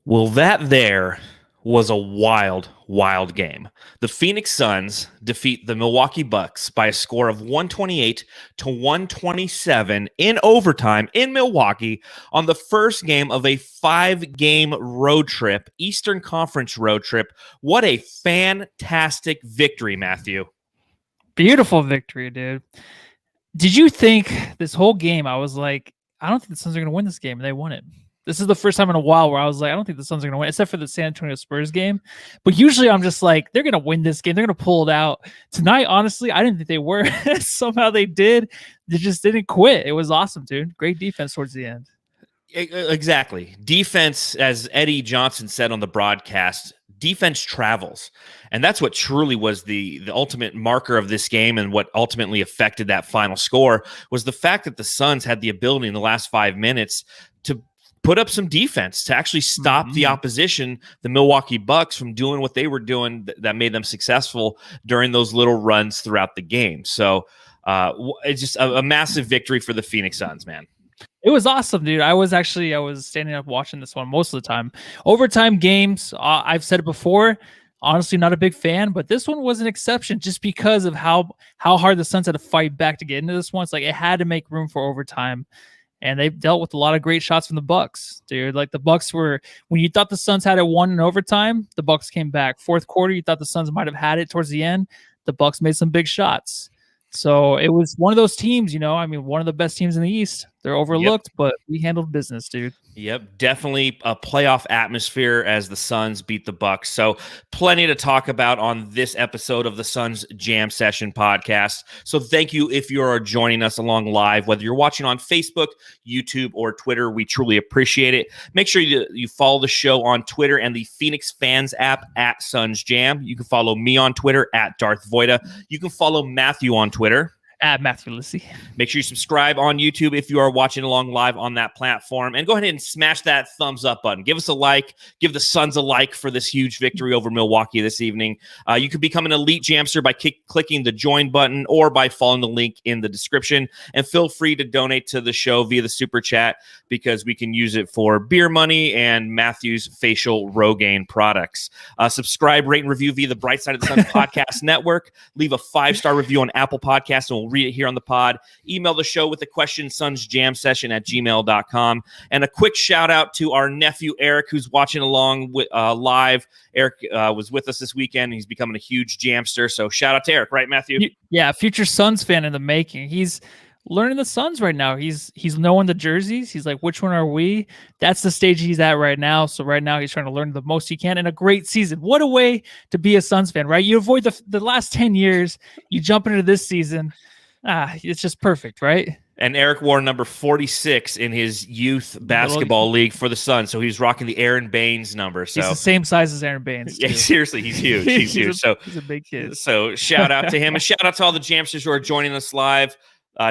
Well, that there was a wild, wild game. The Phoenix Suns defeat the Milwaukee Bucks by a score of 128 to 127 in overtime in Milwaukee on the first game of a 5-game road trip, Eastern Conference road trip. What a fantastic victory, Matthew. Beautiful victory, dude. Did you think this whole game, I was like, I don't think the Suns are going to win this game, and they won it. This is the first time in a while where I was like, I don't think the Suns are going to win, except for the San Antonio Spurs game. But usually I'm just like, they're going to win this game. They're going to pull it out. Tonight, honestly, I didn't think they were. Somehow they did. They just didn't quit. It was awesome, dude. Great defense towards the end. Exactly. Defense, as Eddie Johnson said on the broadcast, defense travels. And that's what truly was the ultimate marker of this game, and what ultimately affected that final score was the fact that the Suns had the ability in the last 5 minutes to put up some defense to actually stop the opposition, the Milwaukee Bucks, from doing what they were doing that made them successful during those little runs throughout the game. So it's just a massive victory for the Phoenix Suns, man. It was awesome, dude. I was standing up watching this one most of the time. Overtime games, I've said it before, honestly not a big fan, but this one was an exception just because of how hard the Suns had to fight back to get into this one. It's like it had to make room for overtime. And they dealt with a lot of great shots from the Bucks, dude. Like the Bucks were, when you thought the Suns had it won in overtime, the Bucks came back. Fourth quarter, you thought the Suns might have had it towards the end. The Bucks made some big shots. So it was one of those teams, one of the best teams in the East. They're overlooked, but we handled business, dude. Yep, definitely a playoff atmosphere as the Suns beat the Bucks. So plenty to talk about on this episode of the Suns Jam Session podcast. So thank you if you are joining us along live, whether you're watching on Facebook, YouTube, or Twitter. We truly appreciate it. Make sure you follow the show on Twitter and the Phoenix Fans app at Suns Jam. You can follow me on Twitter at Darth Voida. You can follow Matthew on Twitter at Matthew Lissy. Make sure you subscribe on YouTube if you are watching along live on that platform. And go ahead and smash that thumbs up button. Give us a like. Give the Suns a like for this huge victory over Milwaukee this evening. You can become an elite Jamster by clicking the join button or by following the link in the description. And feel free to donate to the show via the super chat, because we can use it for beer money and Matthew's facial Rogaine products. Subscribe, rate, and review via the Bright Side of the Sun Podcast Network. Leave a 5-star review on Apple Podcasts, and we'll read it here on the pod. Email the show with the question, sunsjamsession@gmail.com. And a quick shout out to our nephew Eric, who's watching along with live. Eric was with us this weekend. He's becoming a huge Jamster, so shout out to Eric, right, Matthew? Yeah, future Suns fan in the making. He's learning the Suns right now. He's knowing the jerseys. He's like, which one are we? That's the stage he's at right now. So right now he's trying to learn the most he can in a great season. What a way to be a Suns fan, right? You avoid the last 10 years. You jump into this season. It's just perfect, right? And Eric wore number 46 in his youth basketball league for the Suns. So he's rocking the Aaron Baines number. So he's the same size as Aaron Baines. Yeah, seriously, he's huge. He's huge. He's a big kid. So shout out to him, and shout out to all the Jamsters who are joining us live.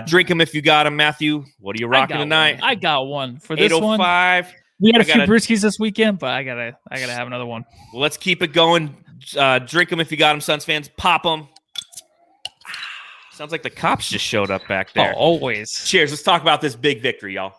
Drink them if you got them, Matthew. What are you rocking tonight? I got one for this one. 805. We had a few brewskis this weekend, but I gotta have another one. Well, let's keep it going. Drink them if you got them, Suns fans. Pop them. Sounds like the cops just showed up back there. Oh, always. Cheers. Let's talk about this big victory, y'all.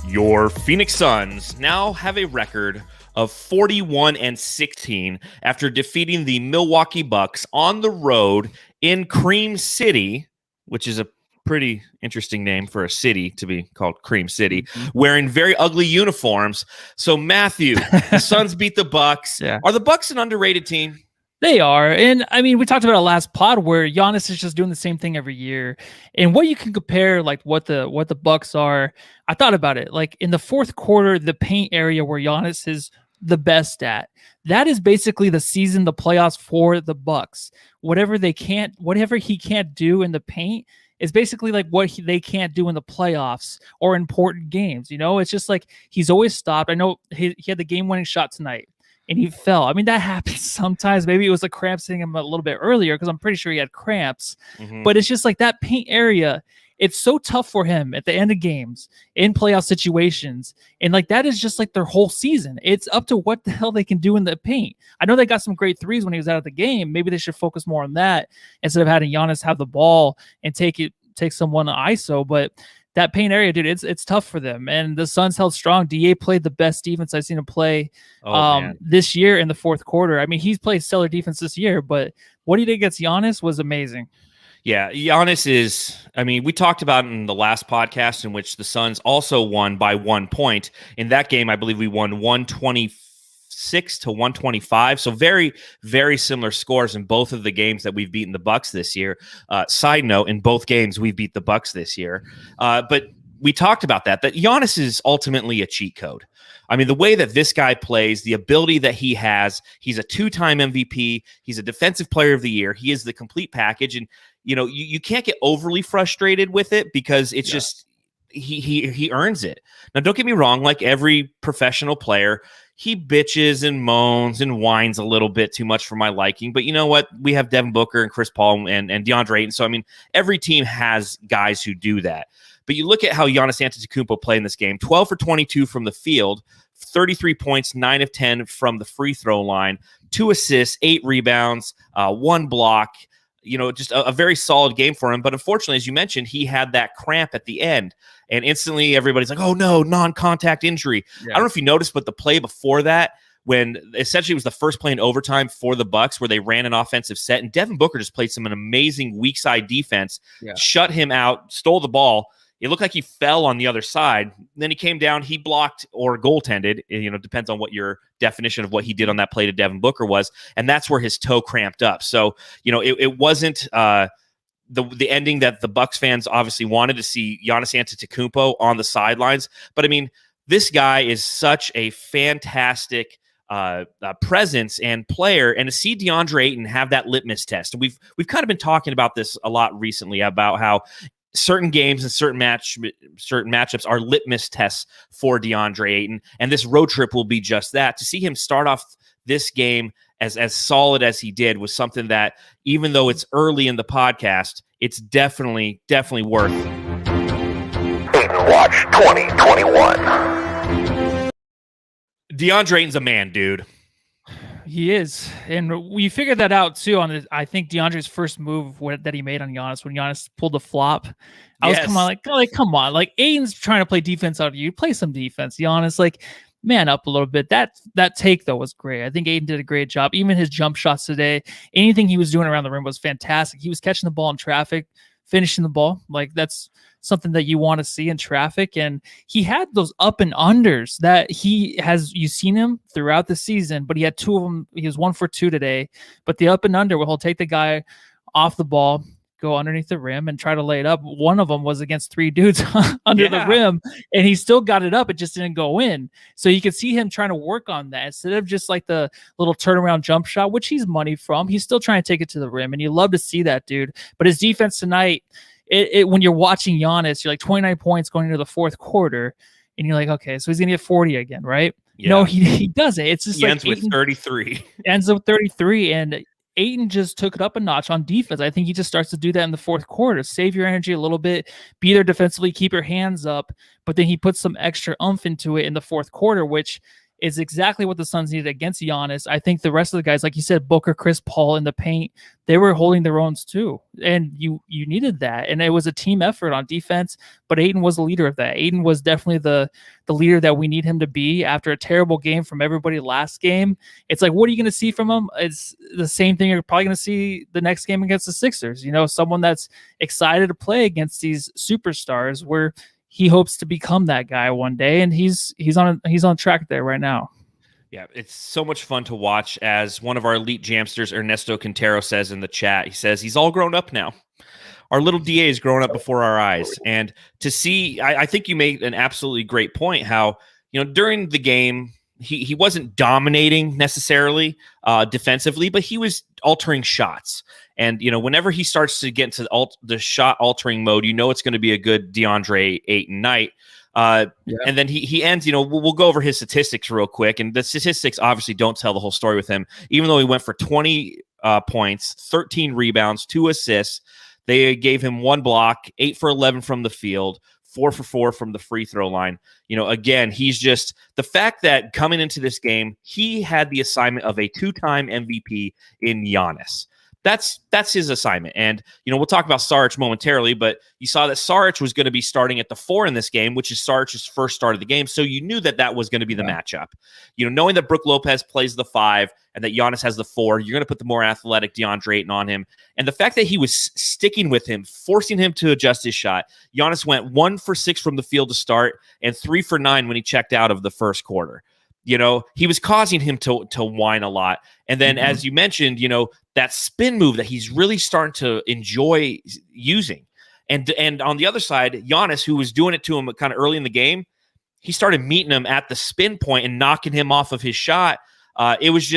Your Phoenix Suns now have a record of 41-16 after defeating the Milwaukee Bucks on the road in Cream City, which is a pretty interesting name for a city to be called Cream City, wearing very ugly uniforms. So, Matthew, the Suns beat the Bucks. Yeah. Are the Bucks an underrated team? They are. And I mean, we talked about it last pod where Giannis is just doing the same thing every year. And what you can compare, like what the Bucks are, I thought about it. Like in the fourth quarter, the paint area where Giannis is the best at, that is basically the season, the playoffs for the Bucks. Whatever he can't do in the paint is basically like what they can't do in the playoffs or important games. It's just like he's always stopped. I know he had the game-winning shot tonight. And he fell. I mean, that happens sometimes. Maybe it was the cramps hitting him a little bit earlier because I'm pretty sure he had cramps. But it's just like that paint area it's so tough for him at the end of games in playoff situations. And like, that is just like their whole season. It's up to what the hell they can do in the paint. I know they got some great threes when he was out of the game. Maybe they should focus more on that instead of having Giannis have the ball and take someone to ISO. But that paint area, dude, it's tough for them. And the Suns held strong. DA played the best defense I've seen him play this year in the fourth quarter. I mean, he's played stellar defense this year, but what he did against Giannis was amazing. Yeah, Giannis is, I mean, we talked about in the last podcast in which the Suns also won by 1 point. In that game, I believe we won 126 to 125. So very, very similar scores in both of the games that we've beaten the Bucks this year. Side note, in both games, we've beat the Bucks this year. But we talked about that Giannis is ultimately a cheat code. I mean, the way that this guy plays, the ability that he has, he's a 2-time MVP. He's a defensive player of the year. He is the complete package. And, you know, you can't get overly frustrated with it because it's just, he earns it. Now, don't get me wrong. Like every professional player, he bitches and moans and whines a little bit too much for my liking. But you know what? We have Devin Booker and Chris Paul and DeAndre Ayton. So, I mean, every team has guys who do that. But you look at how Giannis Antetokounmpo played in this game, 12 for 22 from the field, 33 points, 9 of 10 from the free throw line, 2 assists, 8 rebounds, 1 block. You know, just a very solid game for him. But unfortunately, as you mentioned, he had that cramp at the end. And instantly everybody's like, oh, no, non-contact injury. Yeah. I don't know if you noticed, but the play before that, when essentially it was the first play in overtime for the Bucks where they ran an offensive set, and Devin Booker just played an amazing weak side defense, shut him out, stole the ball. It looked like he fell on the other side. Then he came down, he blocked or goaltended. You know, depends on what your definition of what he did on that play to Devin Booker was. And that's where his toe cramped up. So, you know, it wasn't the ending that the Bucks fans obviously wanted to see Giannis Antetokounmpo on the sidelines. But I mean, this guy is such a fantastic presence and player, and to see DeAndre Ayton have that litmus test. We've kind of been talking about this a lot recently about how certain games and certain matchups are litmus tests for DeAndre Ayton, and this road trip will be just that. To see him start off this game as solid as he did was something that, even though it's early in the podcast, it's definitely worth Ayton Watch 2021. DeAndre Ayton's a man, dude. He is, and we figured that out too on I think DeAndre's first move that he made on Giannis when Giannis pulled the flop. I was come on, like Ayton's trying to play defense out of you. Play some defense, Giannis. Like, man up a little bit. That take though was great. I think Ayton did a great job. Even his jump shots today, anything he was doing around the rim was fantastic. He was catching the ball in traffic, finishing the ball. Like, that's something that you want to see in traffic. And he had those up and unders that you've seen him throughout the season, but he had 2 of them. He was 1 for 2 today, but the up and under where he'll take the guy off the ball, go underneath the rim and try to lay it up. One of them was against 3 dudes under the rim, and he still got it up. It just didn't go in. So you could see him trying to work on that instead of just like the little turnaround jump shot, which he's money from. He's still trying to take it to the rim, and you love to see that, dude. But his defense tonight, when you're watching Giannis, you're like 29 points going into the fourth quarter, and you're like, okay, so he's gonna get 40 again, right? Yeah. No, he doesn't. It's just he like ends with 33. Ends with 33, and Ayton just took it up a notch on defense. I think he just starts to do that in the fourth quarter. Save your energy a little bit, be there defensively, keep your hands up, but then he puts some extra oomph into it in the fourth quarter, which is exactly what the Suns needed against Giannis. I think the rest of the guys, like you said, Booker, Chris Paul in the paint, they were holding their owns too. And you needed that. And it was a team effort on defense, but Ayton was the leader of that. Ayton was definitely the leader that we need him to be after a terrible game from everybody last game. It's like, what are you going to see from him? It's the same thing you're probably going to see the next game against the Sixers. You know, someone that's excited to play against these superstars where he hopes to become that guy one day, and he's on track there right now. Yeah, it's so much fun to watch. As one of our elite jamsters, Ernesto Quintero, says in the chat, he says he's all grown up now. Our little DA is growing up before our eyes. And to see, I think you made an absolutely great point. How, you know, during the game, he wasn't dominating necessarily defensively, but he was altering shots. And, you know, whenever he starts to get into the shot altering mode, you know it's going to be a good DeAndre Ayton night. And then he ends, you know, we'll go over his statistics real quick. And the statistics obviously don't tell the whole story with him, even though he went for 20 points, 13 rebounds, 2 assists. They gave him 1 block, 8 for 11 from the field, 4 for 4 from the free throw line. Again, he's just the fact that coming into this game, he had the assignment of a 2-time MVP in Giannis. That's his assignment. And, we'll talk about Saric momentarily, but you saw that Saric was going to be starting at the 4 in this game, which is Saric's first start of the game. So you knew that was going to be the matchup. Knowing that Brook Lopez plays the 5 and that Giannis has the 4, you're going to put the more athletic DeAndre Ayton on him. And the fact that he was sticking with him, forcing him to adjust his shot. Giannis went 1 for 6 from the field to start and 3 for 9 when he checked out of the first quarter. He was causing him to whine a lot. And then, as you mentioned, that spin move that he's really starting to enjoy using. And on the other side, Giannis, who was doing it to him kind of early in the game, he started meeting him at the spin point and knocking him off of his shot. It was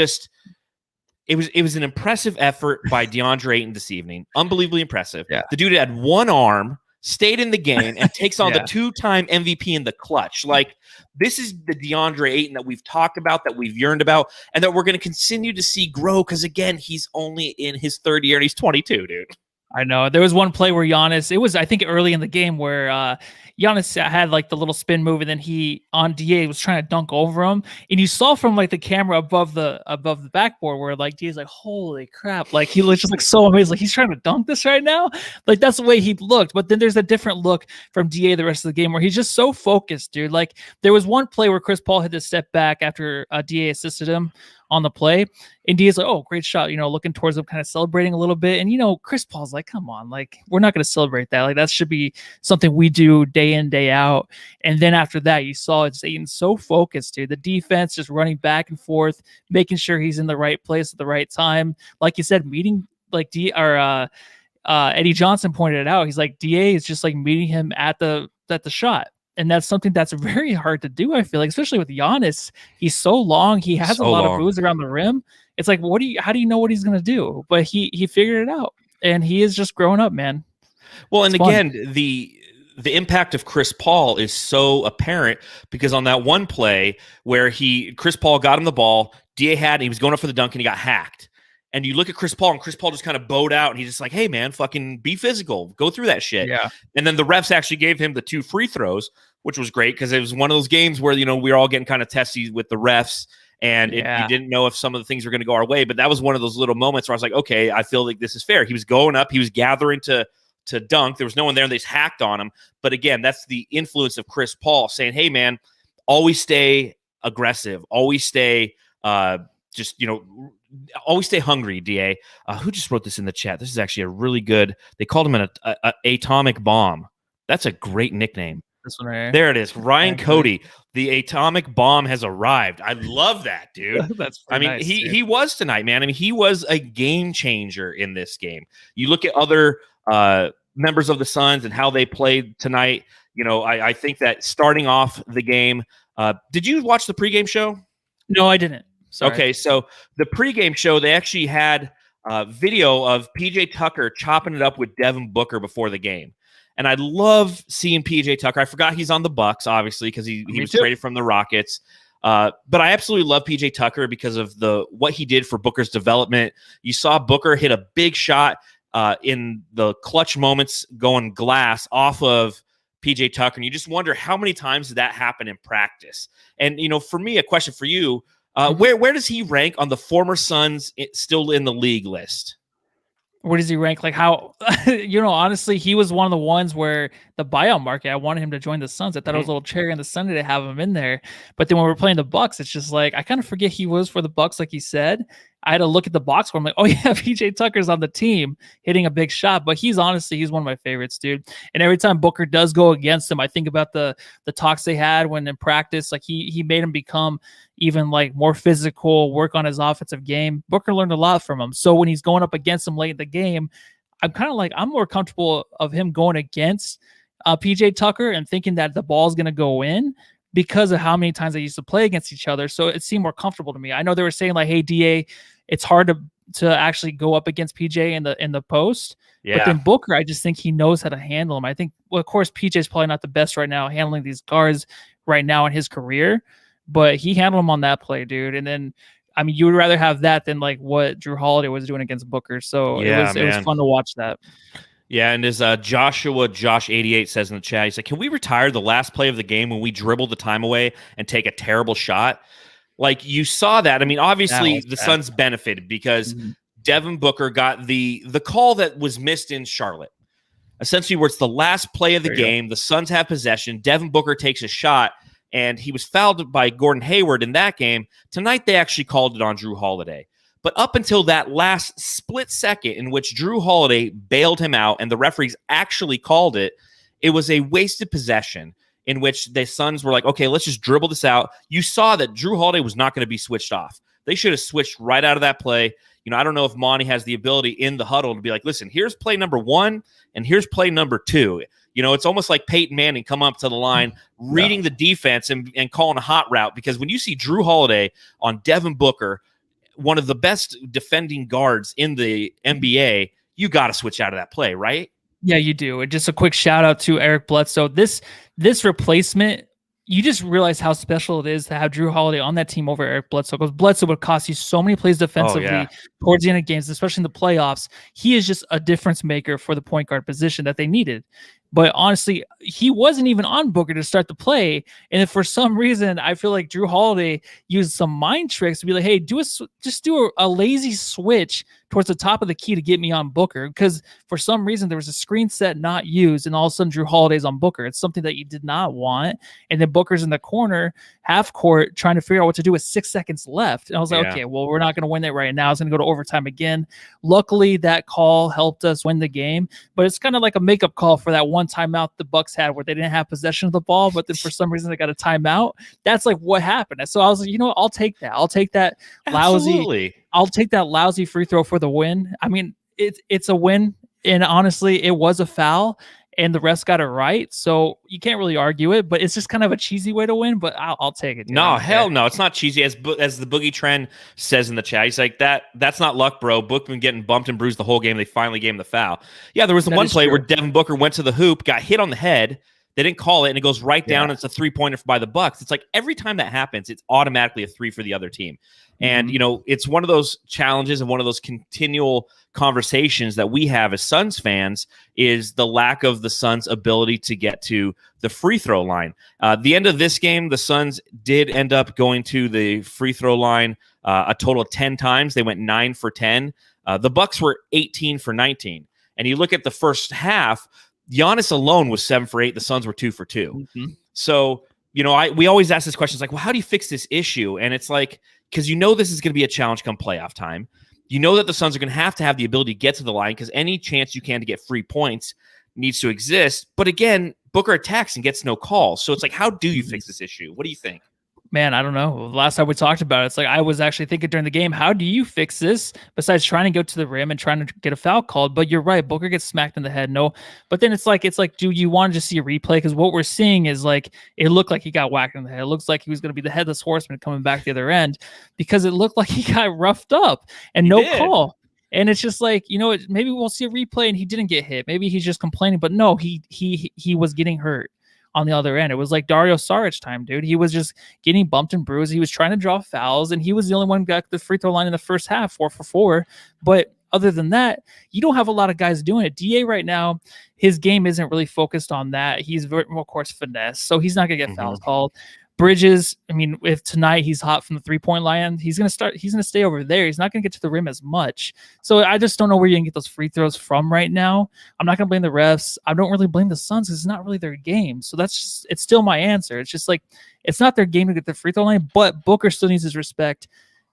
an impressive effort by DeAndre Ayton this evening. Unbelievably impressive. Yeah. The dude had 1 arm, stayed in the game, and takes on the 2-time MVP in the clutch. Like, this is the DeAndre Ayton that we've talked about, that we've yearned about, and that we're going to continue to see grow because, again, he's only in his 3rd year and he's 22, dude. I know. There was one play where Giannis, it was, I think, early in the game where Giannis had like the little spin move, and then he on DA was trying to dunk over him, and you saw from like the camera above the backboard where like DA's like, holy crap, like he looks just like so amazed, like he's trying to dunk this right now, like that's the way he looked. But then there's a different look from DA the rest of the game where he's just so focused, dude. Like there was one play where Chris Paul had to step back after DA assisted him on the play, and Dia's like, oh, great shot, looking towards him, kind of celebrating a little bit. And Chris Paul's like, come on, like we're not going to celebrate that, like that should be something we do day in, day out. And then after that, you saw it's Ayton so focused, dude. The defense just running back and forth, making sure he's in the right place at the right time. Like you said, meeting like Eddie Johnson pointed it out. He's like, DA is just like meeting him at the shot. And that's something that's very hard to do, I feel like, especially with Giannis. He's so long. He has a lot of moves around the rim. It's like, how do you know what he's going to do? But he figured it out, and he is just growing up, man. Well, and again, the impact of Chris Paul is so apparent because on that one play where Chris Paul got him the ball, he was going up for the dunk and he got hacked. And you look at Chris Paul, and Chris Paul just kind of bowed out, and he's just like, hey, man, fucking be physical. Go through that shit. Yeah. And then the refs actually gave him the 2 free throws, which was great because it was one of those games where, we were all getting kind of testy with the refs, and you didn't know if some of the things were going to go our way. But that was one of those little moments where I was like, okay, I feel like this is fair. He was going up. He was gathering to dunk. There was no one there, and they just hacked on him. But again, that's the influence of Chris Paul saying, hey, man, always stay aggressive. Always stay always stay hungry, DA. Who just wrote this in the chat? This is actually a really good. They called him an atomic bomb. That's a great nickname. This one right here. There it is. Ryan Cody. The atomic bomb has arrived. I love that, dude. That's nice, he was tonight, man. I mean, he was a game changer in this game. You look at other members of the Suns and how they played tonight. I think that starting off the game. Did you watch the pregame show? No, I didn't. Sorry. Okay, so the pregame show, they actually had video of PJ Tucker chopping it up with Devin Booker before the game. And I love seeing PJ Tucker. I forgot he's on the Bucks, obviously, because he was traded from the Rockets. But I absolutely love PJ Tucker because of what he did for Booker's development. You saw Booker hit a big shot in the clutch moments going glass off of PJ Tucker. And you just wonder how many times did that happen in practice? And, for me, a question for you, where does he rank on the former Suns still in the league list? Where does he rank? Like how, honestly, he was one of the ones where the buyout market, I wanted him to join the Suns. I thought it was a little cherry on the Sunday to have him in there. But then when we're playing the Bucks, it's just like, I kind of forget he was for the Bucks, like he said. I had to look at the box score. I'm like, oh yeah, PJ Tucker's on the team hitting a big shot. But he's one of my favorites, dude. And every time Booker does go against him, I think about the talks they had when in practice, like he made him become even like more physical, work on his offensive game. Booker learned a lot from him. So when he's going up against him late in the game, I'm more comfortable of him going against PJ Tucker and thinking that the ball's going to go in because of how many times they used to play against each other. So it seemed more comfortable to me. I know they were saying like, hey, DA, it's hard to actually go up against PJ in the post. Yeah. But then Booker, I just think he knows how to handle him. I think, well, of course, PJ's probably not the best right now handling these guards right now in his career, but he handled him on that play, dude. And then, I mean, you would rather have that than like what Drew Holiday was doing against Booker. So it was fun to watch that. Yeah, and as Josh88 says in the chat, he's like, can we retire the last play of the game when we dribble the time away and take a terrible shot? Like, you saw that. I mean, obviously the Suns benefited because Devin Booker got the call that was missed in Charlotte. Essentially, where it's the last play of the game, the Suns have possession, Devin Booker takes a shot, and he was fouled by Gordon Hayward in that game. Tonight, they actually called it on Drew Holiday. But up until that last split second in which Drew Holiday bailed him out and the referees actually called it, it was a wasted possession in which the Suns were like, okay, let's just dribble this out. You saw that Drew Holiday was not going to be switched off. They should have switched right out of that play. You know, I don't know if Monty has the ability in the huddle to be like, listen, here's play number 1 and here's play number 2. You know, it's almost like Peyton Manning come up to the line, reading the defense and calling a hot route. Because when you see Drew Holiday on Devin Booker, one of the best defending guards in the NBA, you got to switch out of that play, right? Yeah, you do. And just a quick shout out to Eric Bledsoe. This replacement, you just realize how special it is to have Drew Holiday on that team over Eric Bledsoe, because Bledsoe would cost you so many plays defensively towards the end of games, especially in the playoffs. He is just a difference maker for the point guard position that they needed. But honestly, he wasn't even on Booker to start the play. And if for some reason, I feel like Drew Holiday used some mind tricks to be like, hey, just do a lazy switch towards the top of the key to get me on Booker. Because for some reason, there was a screen set not used, and all of a sudden Drew Holiday's on Booker. It's something that you did not want. And then Booker's in the corner, half court, trying to figure out what to do with 6 seconds left. And I was like, okay, well, we're not going to win that right now. It's going to go to overtime again. Luckily, that call helped us win the game. But it's kind of like a makeup call for that one timeout the Bucks had where they didn't have possession of the ball, but then for some reason they got a timeout. That's like what happened. And so I was like, you know what? I'll take that. I'll take that lousy free throw for the win. I mean, it's a win. And honestly, it was a foul and the refs got it right. So you can't really argue it, but it's just kind of a cheesy way to win, but I'll take it. Dude. No, hell no. It's not cheesy. As the Boogie Trend says in the chat, he's like, that's not luck, bro. Book been getting bumped and bruised the whole game. They finally gave him the foul. Yeah, there was the one play where Devin Booker went to the hoop, got hit on the head. They didn't call it, and it goes right down. It's a 3-pointer by the Bucks. It's like every time that happens, it's automatically a 3 for the other team. And, you know, it's one of those challenges and one of those continual conversations that we have as Suns fans is the lack of the Suns' ability to get to the free throw line. The end of this game, the Suns did end up going to the free throw line a total of 10 times. They went 9 for 10. The Bucks were 18 for 19. And you look at the first half, Giannis alone was 7 for 8. The Suns were 2 for 2. So, you know, we always ask this question. It's like, well, how do you fix this issue? And it's like, because you know this is going to be a challenge come playoff time. You know that the Suns are going to have the ability to get to the line because any chance you can to get free points needs to exist. But again, Booker attacks and gets no calls. So it's like, how do you fix this issue? What do you think? Man, I don't know. Last time we talked about it, it's like I was actually thinking during the game, how do you fix this besides trying to go to the rim and trying to get a foul called? But you're right, Booker gets smacked in the head. No, but then it's like, do you want to just see a replay? Because what we're seeing is like it looked like he got whacked in the head. It looks like he was going to be the headless horseman coming back the other end because it looked like he got roughed up and no call. And it's just like, you know, maybe we'll see a replay and he didn't get hit. Maybe he's just complaining, but no, he was getting hurt. On the other end, it was like Dario Saric time, dude. He was just getting bumped and bruised. He was trying to draw fouls, and he was the only one who got the free throw line in the first half, 4 for 4. But other than that, you don't have a lot of guys doing it. DA right now, his game isn't really focused on that. He's very, of course, finesse, so he's not going to get fouls called. Bridges, I mean, if tonight he's hot from the 3-point line, he's going to stay over there. He's not going to get to the rim as much. So I just don't know where you're going to get those free throws from right now. I'm not going to blame the refs. I don't really blame the Suns because it's not really their game. So it's still my answer. It's just like, it's not their game to get the free throw line, but Booker still needs his respect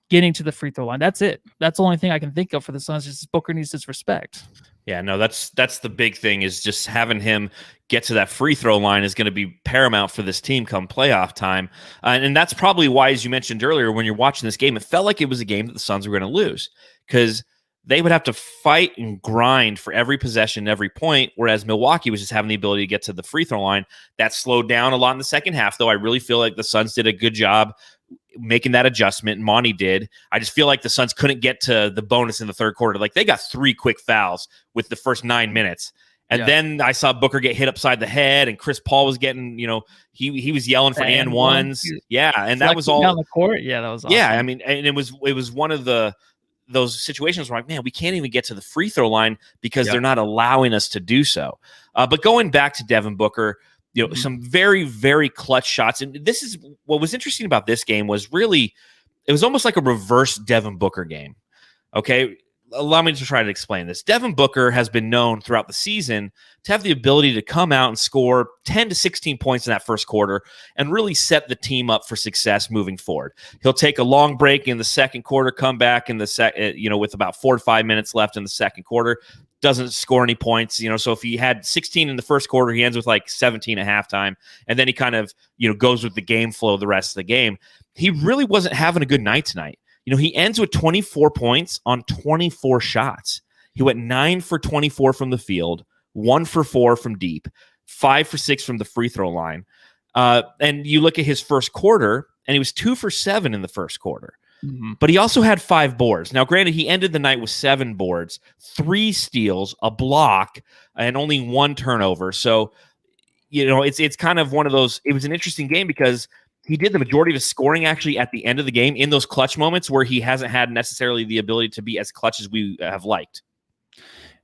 getting to the free throw line. That's it. That's the only thing I can think of for the Suns. Just Booker needs his respect. Yeah, no, that's the big thing is just having him get to that free throw line is going to be paramount for this team come playoff time. And that's probably why, as you mentioned earlier, when you're watching this game, it felt like it was a game that the Suns were going to lose because they would have to fight and grind for every possession, every point, whereas Milwaukee was just having the ability to get to the free throw line. That slowed down a lot in the second half, though. I really feel like the Suns did a good job making that adjustment. Monty did. I just feel like the Suns couldn't get to the bonus in the third quarter. Like they got 3 quick fouls with the first 9 minutes. And then I saw Booker get hit upside the head, and Chris Paul was getting, you know, he was yelling for and ones. Yeah, and that was all down the court. Yeah, that was awesome. Yeah, I mean, and it was one of the those situations where I'm like, man, we can't even get to the free throw line because they're not allowing us to do so. But going back to Devin Booker, some very, very clutch shots. And this is what was interesting about this game was really, it was almost like a reverse Devin Booker game. Okay. Allow me to try to explain this. Devin Booker has been known throughout the season to have the ability to come out and score 10 to 16 points in that first quarter and really set the team up for success moving forward. He'll take a long break in the second quarter, come back in the with about 4 to 5 minutes left in the second quarter, doesn't score any points. So if he had 16 in the first quarter, he ends with like 17 at halftime, and then he kind of goes with the game flow the rest of the game. He really wasn't having a good night tonight. He ends with 24 points on 24 shots. He went 9 for 24 from the field, 1 for 4 from deep, 5 for 6 from the free throw line. And you look at his first quarter, and he was 2 for 7 in the first quarter. Mm-hmm. But he also had 5 boards. Now, granted, he ended the night with 7 boards, 3 steals, a block, and only 1 turnover. So, it's kind of one of those. It was an interesting game because he did the majority of his scoring actually at the end of the game in those clutch moments where he hasn't had necessarily the ability to be as clutch as we have liked.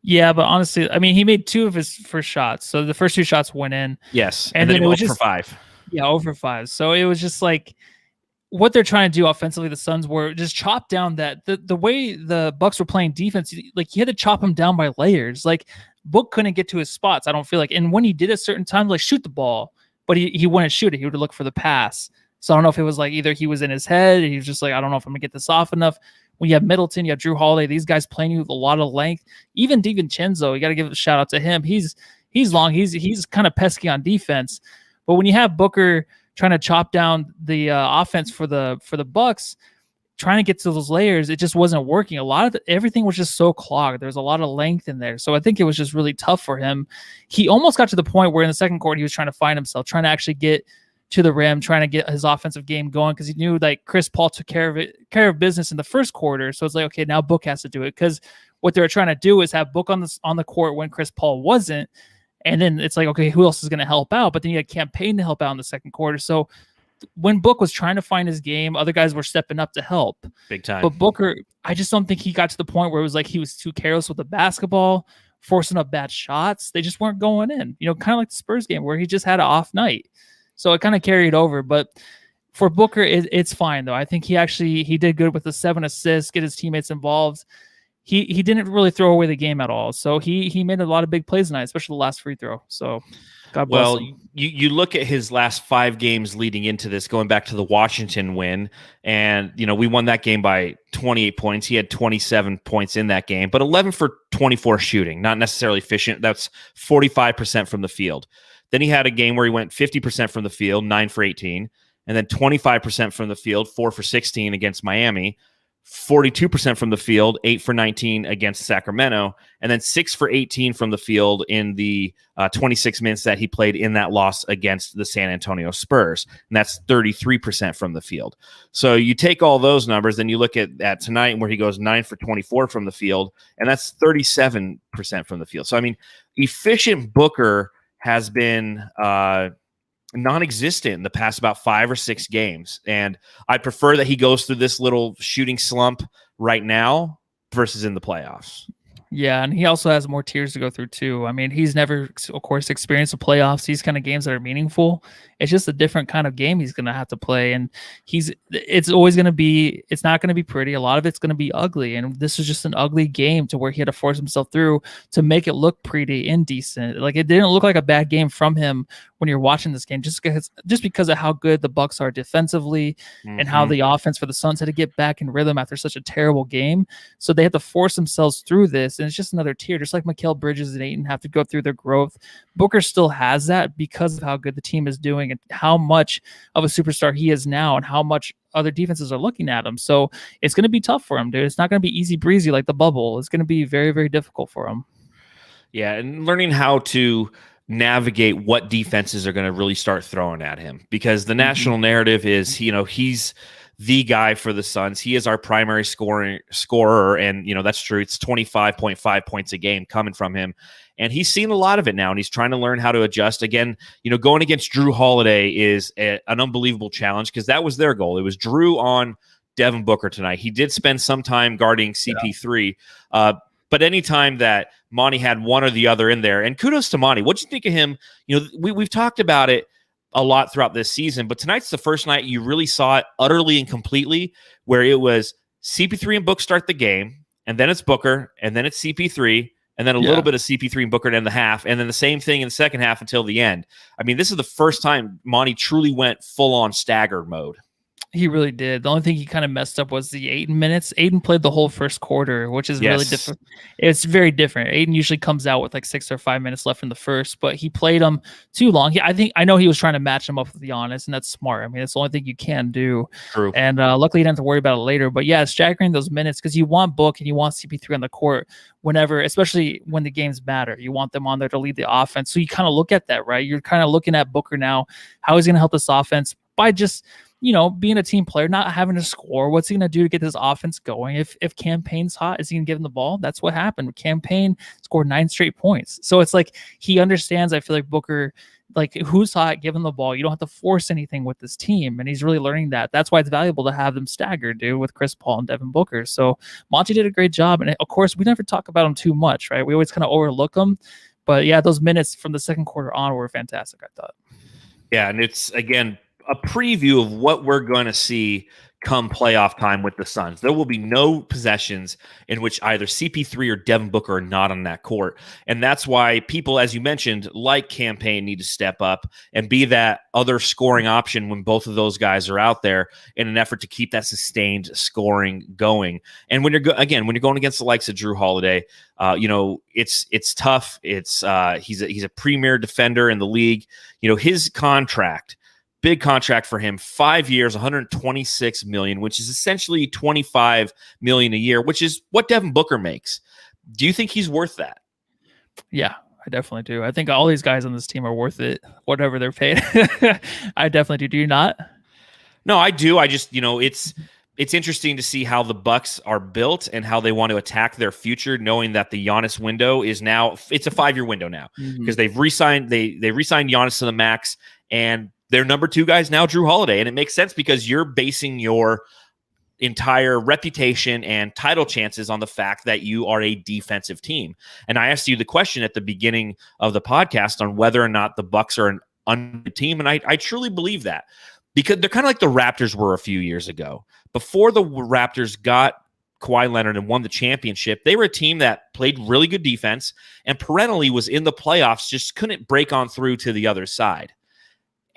Yeah, but honestly, I mean, he made 2 of his first shots. So the first 2 shots went in. Yes. And then it was just for 5. Yeah, over 5. So it was just like what they're trying to do offensively. The Suns were just chop down that the way the Bucks were playing defense, like you had to chop them down by layers. Like Book couldn't get to his spots, I don't feel like. And when he did at certain times, like shoot the ball, but he wouldn't shoot it. He would look for the pass. So I don't know if it was like either he was in his head, he was just like, I don't know if I'm gonna get this off enough. When you have Middleton, you have Drew Holiday, these guys playing you with a lot of length. Even DiVincenzo, you got to give a shout out to him. He's long. He's kind of pesky on defense. But when you have Booker trying to chop down the offense for the Bucks, trying to get to those layers, it just wasn't working. Everything was just so clogged. There's a lot of length in there. So I think it was just really tough for him. He almost got to the point where in the second quarter, he was trying to find himself, trying to actually get to the rim, trying to get his offensive game going because he knew like Chris Paul took care of business in the first quarter. So it's like, okay, now Book has to do it because what they were trying to do is have Book on the court when Chris Paul wasn't. And then it's like, okay, who else is going to help out? But then you had Campaign to help out in the second quarter. So when Book was trying to find his game, other guys were stepping up to help. Big time. But Booker, I just don't think he got to the point where it was like he was too careless with the basketball, forcing up bad shots. They just weren't going in. Kind of like the Spurs game where he just had an off night. So it kind of carried over. But for Booker, it's fine, though. I think he did good with the 7 assists, get his teammates involved. He didn't really throw away the game at all. So he made a lot of big plays tonight, especially the last free throw. So God bless him. You look at his last 5 games leading into this, going back to the Washington win, and we won that game by 28 points. He had 27 points in that game, but 11 for 24 shooting, not necessarily efficient. That's 45% from the field. Then he had a game where he went 50% from the field, 9 for 18, and then 25% from the field, 4 for 16 against Miami, 42% from the field, 8 for 19 against Sacramento, and then 6 for 18 from the field in the 26 minutes that he played in that loss against the San Antonio Spurs. And that's 33% from the field. So you take all those numbers, then you look at tonight where he goes 9 for 24 from the field, and that's 37% from the field. So, I mean, efficient Booker has been non-existent in the past about 5 or 6 games. And I prefer that he goes through this little shooting slump right now versus in the playoffs. Yeah, and he also has more tiers to go through too. I mean, he's never, of course, experienced the playoffs, these kind of games that are meaningful. It's just a different kind of game he's going to have to play. And it's always going to be, it's not going to be pretty. A lot of it's going to be ugly. And this is just an ugly game to where he had to force himself through to make it look pretty and decent. Like it didn't look like a bad game from him when you're watching this game, just because of how good the Bucks are defensively and how the offense for the Suns had to get back in rhythm after such a terrible game. So they had to force themselves through this. And it's just another tier, just like Mikal Bridges and Ayton have to go through their growth. Booker still has that because of how good the team is doing and how much of a superstar he is now and how much other defenses are looking at him. So it's going to be tough for him, dude. It's not going to be easy breezy like the bubble. It's going to be very, very difficult for him. Yeah, and learning how to navigate what defenses are going to really start throwing at him, because the national narrative is, he's the guy for the Suns. He is our primary scorer, and that's true. It's 25.5 points a game coming from him, and he's seen a lot of it now, and he's trying to learn how to adjust. Again, going against Drew Holiday is an unbelievable challenge because that was their goal. It was Drew on Devin Booker tonight. He did spend some time guarding CP3, but anytime that Monty had one or the other in there, and kudos to Monty. What'd you think of him? We've talked about it a lot throughout this season, but tonight's the first night you really saw it utterly and completely, where it was CP3 and Book start the game, and then it's Booker, and then it's CP3, and then a little bit of CP3 and Booker to end the half, and then the same thing in the second half until the end. I mean, this is the first time Monty truly went full-on stagger mode. He really did. The only thing he kind of messed up was the Ayton minutes. Ayton played the whole first quarter, which is really different. It's very different. Ayton usually comes out with like 6 or 5 minutes left in the first, but he played them too long. I know he was trying to match him up with Giannis, and that's smart. I mean, it's the only thing you can do. True. And luckily, you didn't have to worry about it later. But yeah, staggering those minutes because you want Book and you want CP3 on the court whenever, especially when the games matter. You want them on there to lead the offense. So you kind of look at that, right? You're kind of looking at Booker now, how he's going to help this offense by just being a team player, not having to score. What's he going to do to get this offense going? If Campaign's hot, is he going to give him the ball? That's what happened. Campaign scored 9 straight points. So it's like he understands, I feel like Booker, like who's hot, give him the ball. You don't have to force anything with this team. And he's really learning that. That's why it's valuable to have them staggered, dude, with Chris Paul and Devin Booker. So Monty did a great job. And of course, we never talk about him too much, right? We always kind of overlook him. But yeah, those minutes from the second quarter on were fantastic, I thought. Yeah, and it's, again, a preview of what we're going to see come playoff time with the Suns. There will be no possessions in which either CP3 or Devin Booker are not on that court. And that's why people, as you mentioned, like Campaign, need to step up and be that other scoring option when both of those guys are out there in an effort to keep that sustained scoring going. And when you're going against the likes of Drew Holiday, it's tough. It's he's a premier defender in the league. His contract, big contract for him, 5 years, $126 million, which is essentially $25 million a year, which is what Devin Booker makes. Do you think he's worth that? Yeah, I definitely do. I think all these guys on this team are worth it, whatever they're paid. I definitely do. Do you not? No, I do. I just, it's interesting to see how the Bucks are built and how they want to attack their future, knowing that the Giannis window is now, it's a 5-year window now because they've re-signed Giannis to the max, and their number 2 guy is now Drew Holiday. And it makes sense because you're basing your entire reputation and title chances on the fact that you are a defensive team. And I asked you the question at the beginning of the podcast on whether or not the Bucks are an under team. And I truly believe that, because they're kind of like the Raptors were a few years ago. Before the Raptors got Kawhi Leonard and won the championship, they were a team that played really good defense and perennially was in the playoffs, just couldn't break on through to the other side.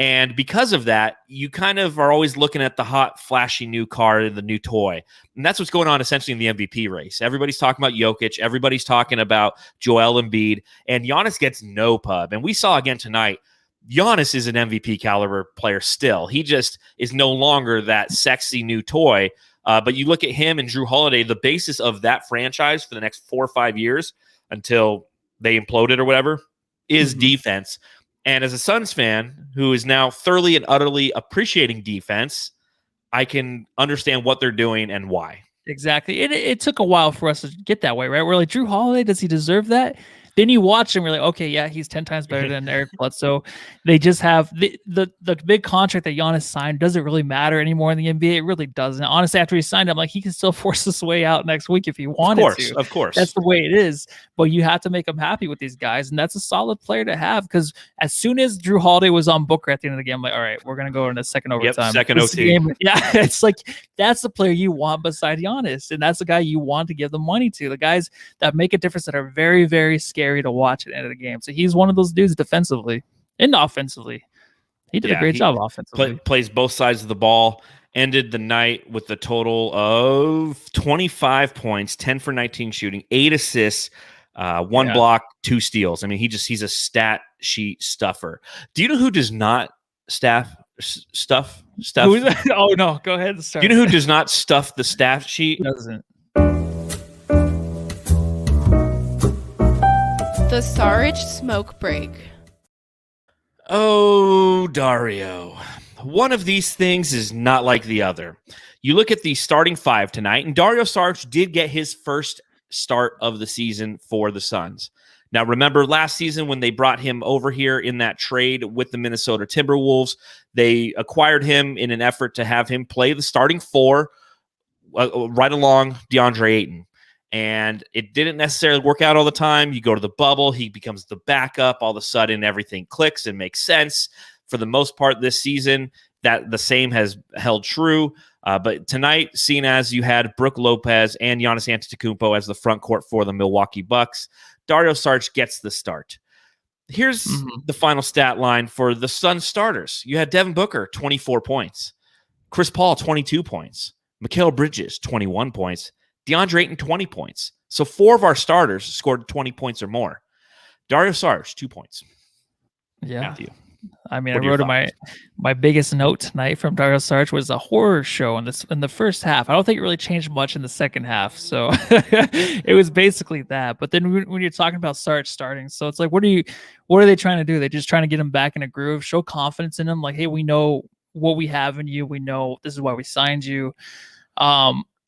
And because of that, you kind of are always looking at the hot, flashy new car, the new toy. And that's what's going on essentially in the MVP race. Everybody's talking about Jokic. Everybody's talking about Joel Embiid. And Giannis gets no pub. And we saw again tonight, Giannis is an MVP caliber player still. He just is no longer that sexy new toy. But you look at him and Drew Holiday, the basis of that franchise for the next 4 or 5 years until they imploded or whatever is defense. And as a Suns fan who is now thoroughly and utterly appreciating defense, I can understand what they're doing and why. Exactly. It took a while for us to get that way, right? We're like, Drew Holiday, does he deserve that? Then you watch him, we're like, okay, yeah, he's 10 times better than Eric Bledsoe. They just have the big contract that Giannis signed. Does it really matter anymore in the NBA? It really doesn't. Honestly, after he signed, I'm like, he can still force his way out next week if he wanted to. Of course. That's the way it is. But you have to make him happy with these guys. And that's a solid player to have, because as soon as Drew Holiday was on Booker at the end of the game, I'm like, all right, we're going to go in a second overtime. Yep, second OT. Yeah, it's like, that's the player you want beside Giannis. And that's the guy you want to give the money to. The guys that make a difference, that are very, very scary to watch at the end of the game. So he's one of those dudes defensively and offensively. He did a great job offensively. Plays both sides of the ball. Ended the night with a total of 25 points, 10 for 19 shooting, 8 assists, 1 block, 2 steals. I mean, he's a stat sheet stuffer. Do you know who does not stuff? Oh no, go ahead. Do you know who does not stuff the stat sheet? Doesn't. The Saric smoke break. Oh, Dario. One of these things is not like the other. You look at the starting 5 tonight, and Dario Saric did get his first start of the season for the Suns. Now, remember last season when they brought him over here in that trade with the Minnesota Timberwolves, they acquired him in an effort to have him play the starting 4 right along DeAndre Ayton. And it didn't necessarily work out all the time. You go to the bubble, he becomes the backup. All of a sudden, everything clicks and makes sense. For the most part this season, that the same has held true. But tonight, seeing as you had Brook Lopez and Giannis Antetokounmpo as the front court for the Milwaukee Bucks, Dario Saric gets the start. Here's the final stat line for the Suns starters. You had Devin Booker, 24 points. Chris Paul, 22 points. Mikal Bridges, 21 points. DeAndre Ayton, 20 points. So 4 of our starters scored 20 points or more. Dario Saric, 2 points. Yeah. Matthew. I mean, I wrote my biggest note tonight from Dario Saric was a horror show in the first half. I don't think it really changed much in the second half. So it was basically that. But then when you're talking about Saric starting, so it's like, what are they trying to do? They're just trying to get him back in a groove, show confidence in him. Like, hey, we know what we have in you. We know this is why we signed you.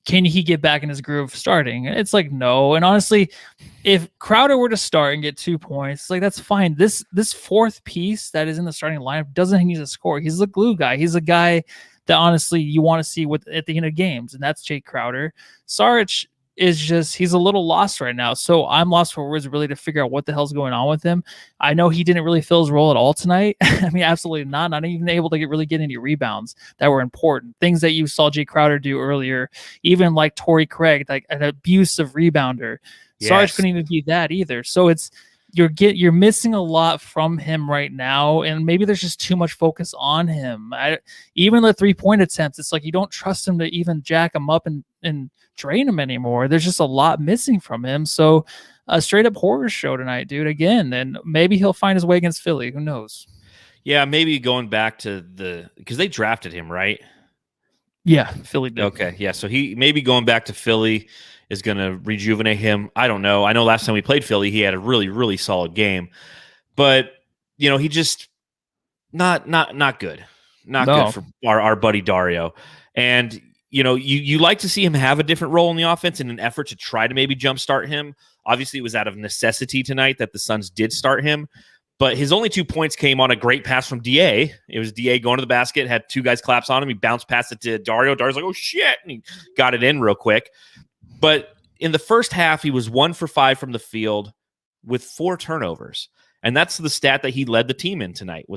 Can he get back in his groove starting? And it's like, no. And honestly, if Crowder were to start and get 2 points, like that's fine. This fourth piece that is in the starting lineup doesn't need to score. He's the glue guy. He's a guy that honestly you want to see at the end of games, and that's Jake Crowder. Saric is just, he's a little lost right now. So I'm lost for words really to figure out what the hell's going on with him. I know he didn't really fill his role at all tonight. I mean, absolutely not even able to really get any rebounds that were important. Things that you saw Jay Crowder do earlier, even like Tory Craig, like an abusive rebounder. Yes. Sarge couldn't even be that either. So you're missing a lot from him right now, and maybe there's just too much focus on him. Even the 3-point attempts, it's like you don't trust him to even jack him up and drain him anymore. There's just a lot missing from him. So a straight up horror show tonight, dude. Again, and maybe he'll find his way against Philly. Who knows? Yeah, maybe going back to because they drafted him, right? Yeah, Philly did. Okay, yeah. So he maybe going back to Philly is going to rejuvenate him. I don't know. I know last time we played Philly, he had a really, really solid game, but he just not good, good for our buddy Dario. And you like to see him have a different role in the offense in an effort to try to maybe jumpstart him. Obviously, it was out of necessity tonight that the Suns did start him, but his only 2 points came on a great pass from DA. It was DA going to the basket, had 2 guys collapse on him. He bounced past it to Dario. Dario's like, oh shit, and he got it in real quick. But in the first half, he was 1 for 5 from the field with 4 turnovers. And that's the stat that he led the team in tonight.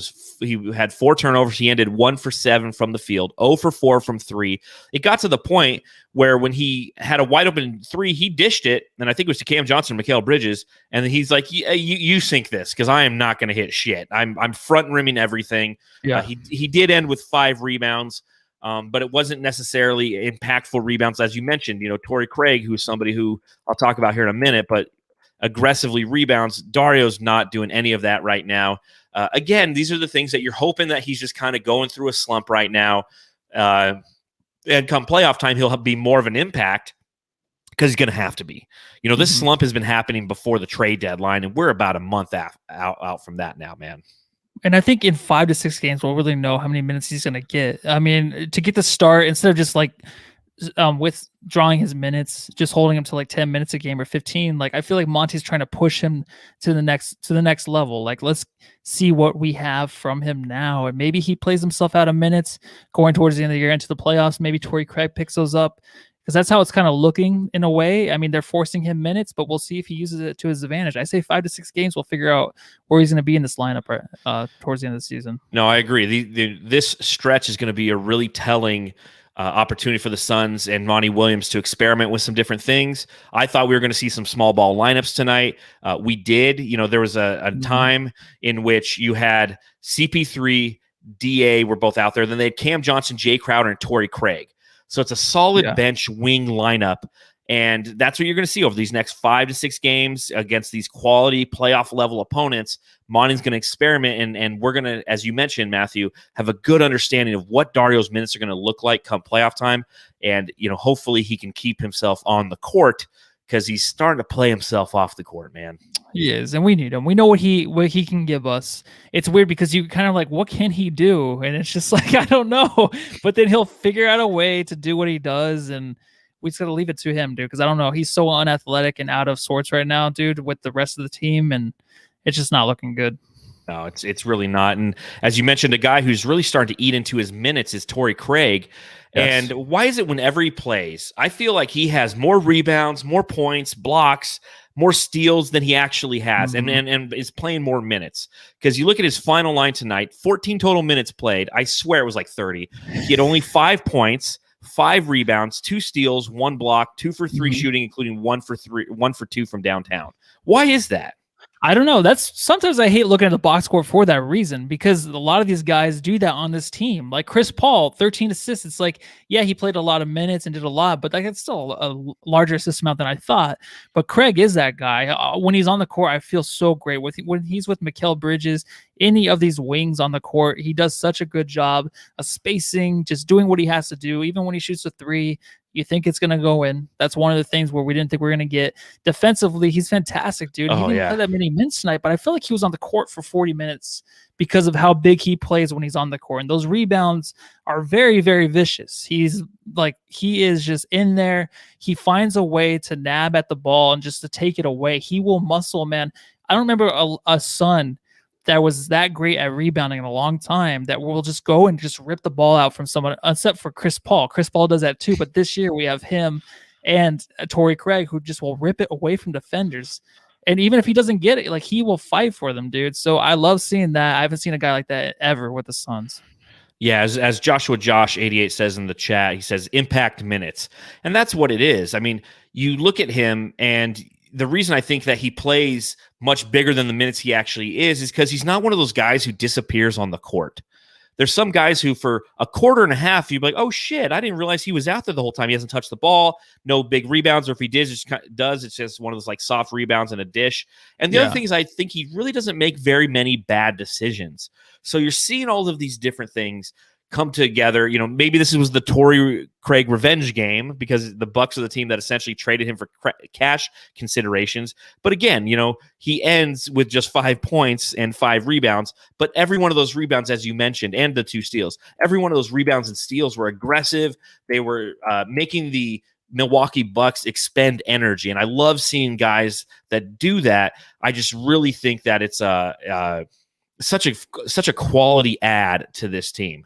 He had 4 turnovers. He ended 1 for 7 from the field, 0 for 4 from 3. It got to the point where when he had a wide open 3, he dished it, and I think it was to Cam Johnson and Mikal Bridges, and he's like, you sink this because I am not going to hit shit. I'm front rimming everything. Yeah. He did end with 5 rebounds. But it wasn't necessarily impactful rebounds, as you mentioned. Tory Craig, who's somebody who I'll talk about here in a minute, but aggressively rebounds. Dario's not doing any of that right now. Again, these are the things that you're hoping that he's just kind of going through a slump right now. And come playoff time, he'll be more of an impact because he's going to have to be. This slump has been happening before the trade deadline, and we're about a month out from that now, man. And I think in 5 to 6 games, we'll really know how many minutes he's going to get. I mean, to get the start, instead of just like withdrawing his minutes, just holding him to like 10 minutes a game or 15, like I feel like Monty's trying to push him to the next level. Like, let's see what we have from him now. And maybe he plays himself out of minutes going towards the end of the year into the playoffs. Maybe Tory Craig picks those up, because that's how it's kind of looking in a way. I mean, they're forcing him minutes, but we'll see if he uses it to his advantage. I say 5 to 6 games, we'll figure out where he's going to be in this lineup towards the end of the season. No, I agree. This stretch is going to be a really telling opportunity for the Suns and Monty Williams to experiment with some different things. I thought we were going to see some small ball lineups tonight. We did. There was a time in which you had CP3, DA were both out there. Then they had Cam Johnson, Jay Crowder, and Tory Craig. So it's a solid bench wing lineup, and that's what you're going to see over these next 5 to 6 games against these quality playoff level opponents. Monty's going to experiment, and we're going to, as you mentioned, Matthew, have a good understanding of what Dario's minutes are going to look like come playoff time, and hopefully he can keep himself on the court, because he's starting to play himself off the court, man. He is, and we need him. We know what he can give us. It's weird because you kind of like, what can he do? And it's just like, I don't know. But then he'll figure out a way to do what he does, and we just got to leave it to him, dude, because I don't know. He's so unathletic and out of sorts right now, dude, with the rest of the team, and it's just not looking good. No, it's really not. And as you mentioned, a guy who's really starting to eat into his minutes is Tory Craig. Yes. And why is it whenever he plays, I feel like he has more rebounds, more points, blocks, more steals than he actually has, and is playing more minutes. Because you look at his final line tonight, 14 total minutes played. I swear it was like 30. He had only 5 points, 5 rebounds, 2 steals, 1 block, 2 for 3 shooting, including 1 for 2 from downtown. Why is that? I don't know. That's sometimes I hate looking at the box score for that reason, because a lot of these guys do that on this team. Like Chris Paul, 13 assists. It's like, yeah, he played a lot of minutes and did a lot, but that's still a larger assist amount than I thought. But Craig is that guy. When he's on the court, I feel so great. When he's with Mikal Bridges, any of these wings on the court, he does such a good job of spacing, just doing what he has to do. Even when he shoots a 3, you think it's going to go in. That's one of the things where we didn't think we were going to get. Defensively, he's fantastic, dude. He didn't play that many minutes tonight, but I feel like he was on the court for 40 minutes because of how big he plays when he's on the court. And those rebounds are very, very vicious. He is just in there. He finds a way to nab at the ball and just to take it away. He will muscle, man. I don't remember a son that was that great at rebounding in a long time that will just go and just rip the ball out from someone, except for Chris Paul. Chris Paul does that too, but this year we have him and Tory Craig who just will rip it away from defenders. And even if he doesn't get it, like, he will fight for them, dude. So I love seeing that. I haven't seen a guy like that ever with the Suns. Yeah, as Joshua Josh 88 says in the chat, he says impact minutes. And that's what it is. I mean, you look at him, and the reason I think that he plays much bigger than the minutes he actually is because he's not one of those guys who disappears on the court. There's some guys who for a quarter and a half, you'd be like, oh shit, I didn't realize he was out there the whole time. He hasn't touched the ball, no big rebounds, or if he it's just one of those like soft rebounds and a dish. And the other thing is I think he really doesn't make very many bad decisions. So you're seeing all of these different things come together. You know, maybe this was the Tory Craig revenge game because the Bucks are the team that essentially traded him for cash considerations. But again, you know, he ends with just 5 points and 5 rebounds. But every one of those rebounds, as you mentioned, and the 2 steals, every one of those rebounds and steals were aggressive. They were making the Milwaukee Bucks expend energy. And I love seeing guys that do that. I just really think that it's such a quality add to this team.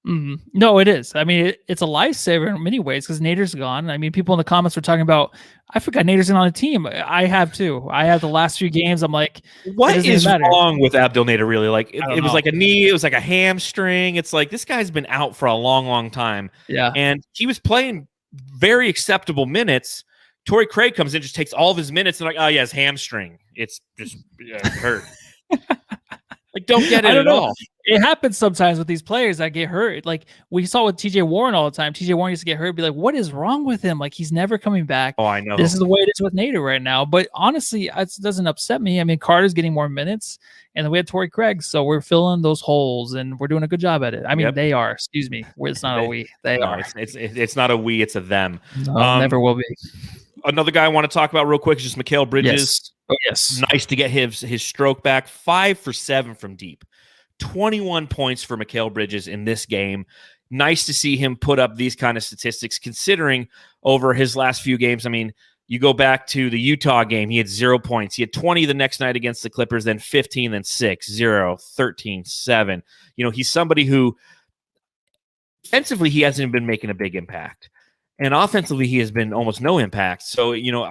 Mm-hmm. No, it is. I mean, it's a lifesaver in many ways because Nader's gone. I mean, people in the comments were talking about, I forgot Nader's on the team. I have too. I have the last few games. I'm like, what is wrong with Abdel Nader really? Like, it was like a knee. It was like a hamstring. It's like, this guy's been out for a long, long time. Yeah. And he was playing very acceptable minutes. Tory Craig comes in, just takes all of his minutes and like, oh yeah, his hamstring. It's just hurt. Like, don't get it at all. It happens sometimes with these players that get hurt. Like we saw with TJ Warren all the time. TJ Warren used to get hurt, be like, what is wrong with him? Like, he's never coming back. Oh, I know. This is the way it is with Nader right now. But honestly, it doesn't upset me. I mean, Carter's getting more minutes, and we had Tory Craig, so we're filling those holes, and we're doing a good job at it. I mean, they are. Excuse me. It's not a we. They are. It's not a we. It's a them. No, never will be. Another guy I want to talk about real quick is just Mikal Bridges. Yes. Oh, yes. Nice to get his stroke back. 5 for 7 from deep. 21 points for Mikal Bridges in this game. Nice to see him put up these kind of statistics considering over his last few games. I mean, you go back to the Utah game, he had 0 points. He had 20 the next night against the Clippers, then 15, then 6, 0, 13, 7. You know, he's somebody who defensively he hasn't been making a big impact. And offensively, he has been almost no impact. So, you know,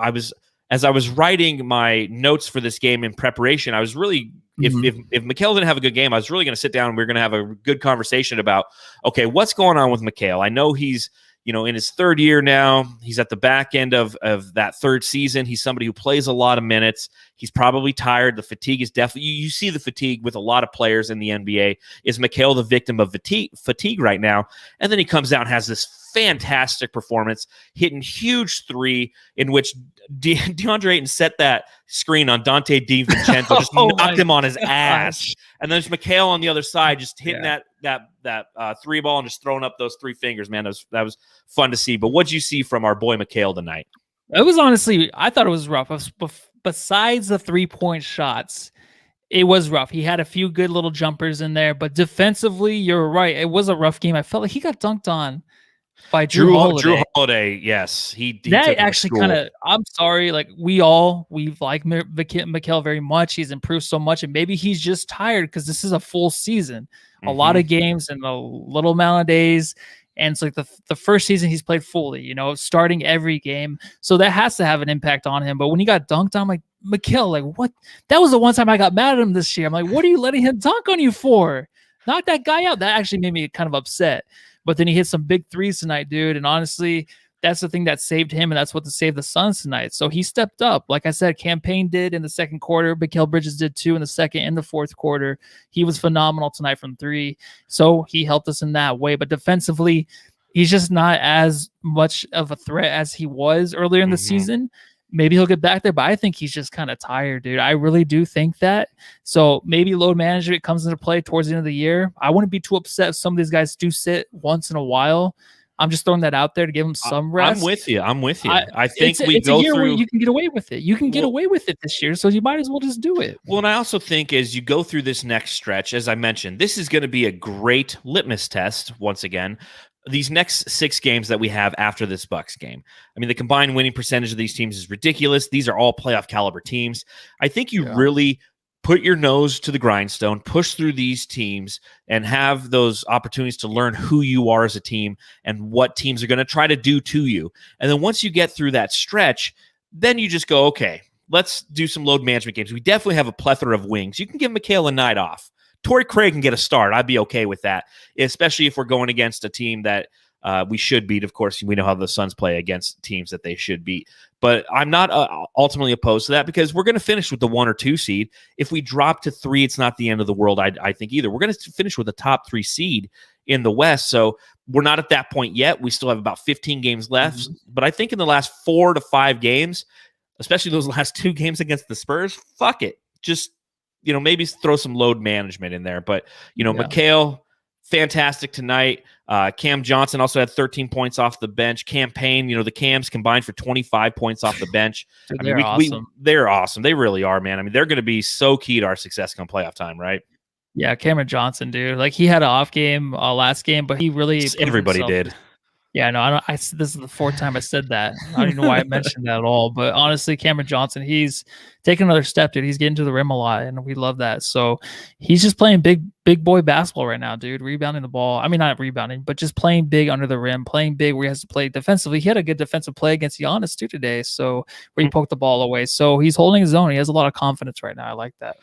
as I was writing my notes for this game in preparation, I was really, if Mikal didn't have a good game, I was really going to sit down and we're going to have a good conversation about, okay, what's going on with Mikal? I know he's, you know, in his 3rd year now. He's at the back end of that 3rd season. He's somebody who plays a lot of minutes. He's probably tired. The fatigue is definitely, you see the fatigue with a lot of players in the NBA. Is Mikal the victim of fatigue right now? And then he comes out and has this fantastic performance, hitting huge 3 in which DeAndre Ayton set that screen on Dante DiVincenzo, just knocked him on his ass. And then there's Mikal on the other side, just hitting that 3 ball and just throwing up those 3 fingers, man. That was fun to see. But what'd you see from our boy Mikal tonight? It was honestly, I thought it was rough. Besides the 3-point shots, it was rough. He had a few good little jumpers in there, but defensively, you're right. It was a rough game. I felt like he got dunked on by Drew Holiday. Holiday, yes. He That took him to actually school. kind of, I'm sorry, like we like Mikal very much. He's improved so much, and maybe he's just tired because this is a full season, a lot of games and a little amount of days. And it's like the first season he's played fully, you know, starting every game. So that has to have an impact on him. But when he got dunked on, I'm like, Mikal, like what? That was the one time I got mad at him this year. I'm like, what are you letting him dunk on you for? Knock that guy out. That actually made me kind of upset. But then he hit some big threes tonight, dude. And honestly, that's the thing that saved him, and that's what saved the Suns tonight. So he stepped up. Like I said, Campaign did in the second quarter. Mikal Bridges did too in the second and the fourth quarter. He was phenomenal tonight from three. So he helped us in that way. But defensively, he's just not as much of a threat as he was earlier in the season. Maybe he'll get back there, but I think he's just kind of tired, dude. I really do think that. So maybe load management comes into play towards the end of the year. I wouldn't be too upset if some of these guys do sit once in a while. I'm just throwing that out there to give him some rest. I'm with you. I think it's a year where you can get away with it. You can get away with it this year, so you might as well just do it. Well, and I also think as you go through this next stretch, as I mentioned, this is going to be a great litmus test once again. These next 6 games that we have after this Bucks game. I mean, the combined winning percentage of these teams is ridiculous. These are all playoff caliber teams. I think you really put your nose to the grindstone, push through these teams, and have those opportunities to learn who you are as a team and what teams are going to try to do to you. And then once you get through that stretch, then you just go, okay, let's do some load management games. We definitely have a plethora of wings. You can give Mikal a night off. Tory Craig can get a start. I'd be okay with that, especially if we're going against a team that we should beat. Of course, we know how the Suns play against teams that they should beat. But I'm not ultimately opposed to that because we're going to finish with the 1 or 2 seed. If we drop to 3, it's not the end of the world, I think, either. We're going to finish with a top 3 seed in the West. So we're not at that point yet. We still have about 15 games left. But I think in the last 4 to 5 games, especially those last 2 games against the Spurs, fuck it. Just maybe throw some load management in there. But, Mikal, fantastic tonight. Cam Johnson also had 13 points off the bench. Campaign, the Cams combined for 25 points off the bench. Dude, they're awesome. They really are, man. I mean, they're going to be so key to our success come playoff time, right? Yeah, Cameron Johnson, dude. Like, he had an off game last game, but he really everybody did. Yeah, no, this is the 4th time I said that. I don't even know why I mentioned that at all. But honestly, Cameron Johnson, he's taking another step, dude. He's getting to the rim a lot, and we love that. So he's just playing big boy basketball right now, dude. Rebounding the ball. I mean, not rebounding, but just playing big under the rim, playing big where he has to play defensively. He had a good defensive play against Giannis too today, so where he poked the ball away. So he's holding his own. He has a lot of confidence right now. I like that.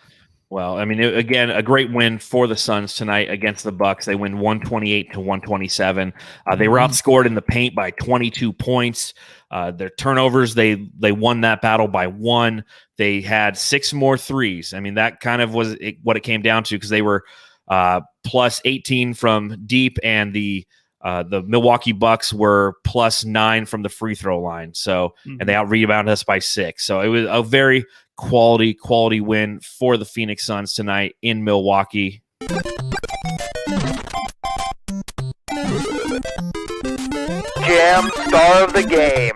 Well, I mean, again, a great win for the Suns tonight against the Bucks. They win 128 to 127. They were outscored in the paint by 22 points. Their turnovers, they won that battle by 1. They had 6 more threes. I mean, that kind of was what it came down to because they were plus 18 from deep, and the Milwaukee Bucks were plus 9 from the free throw line. So, and they out-rebounded us by 6. So it was a very quality win for the Phoenix Suns tonight in Milwaukee. Jam Star of the Game.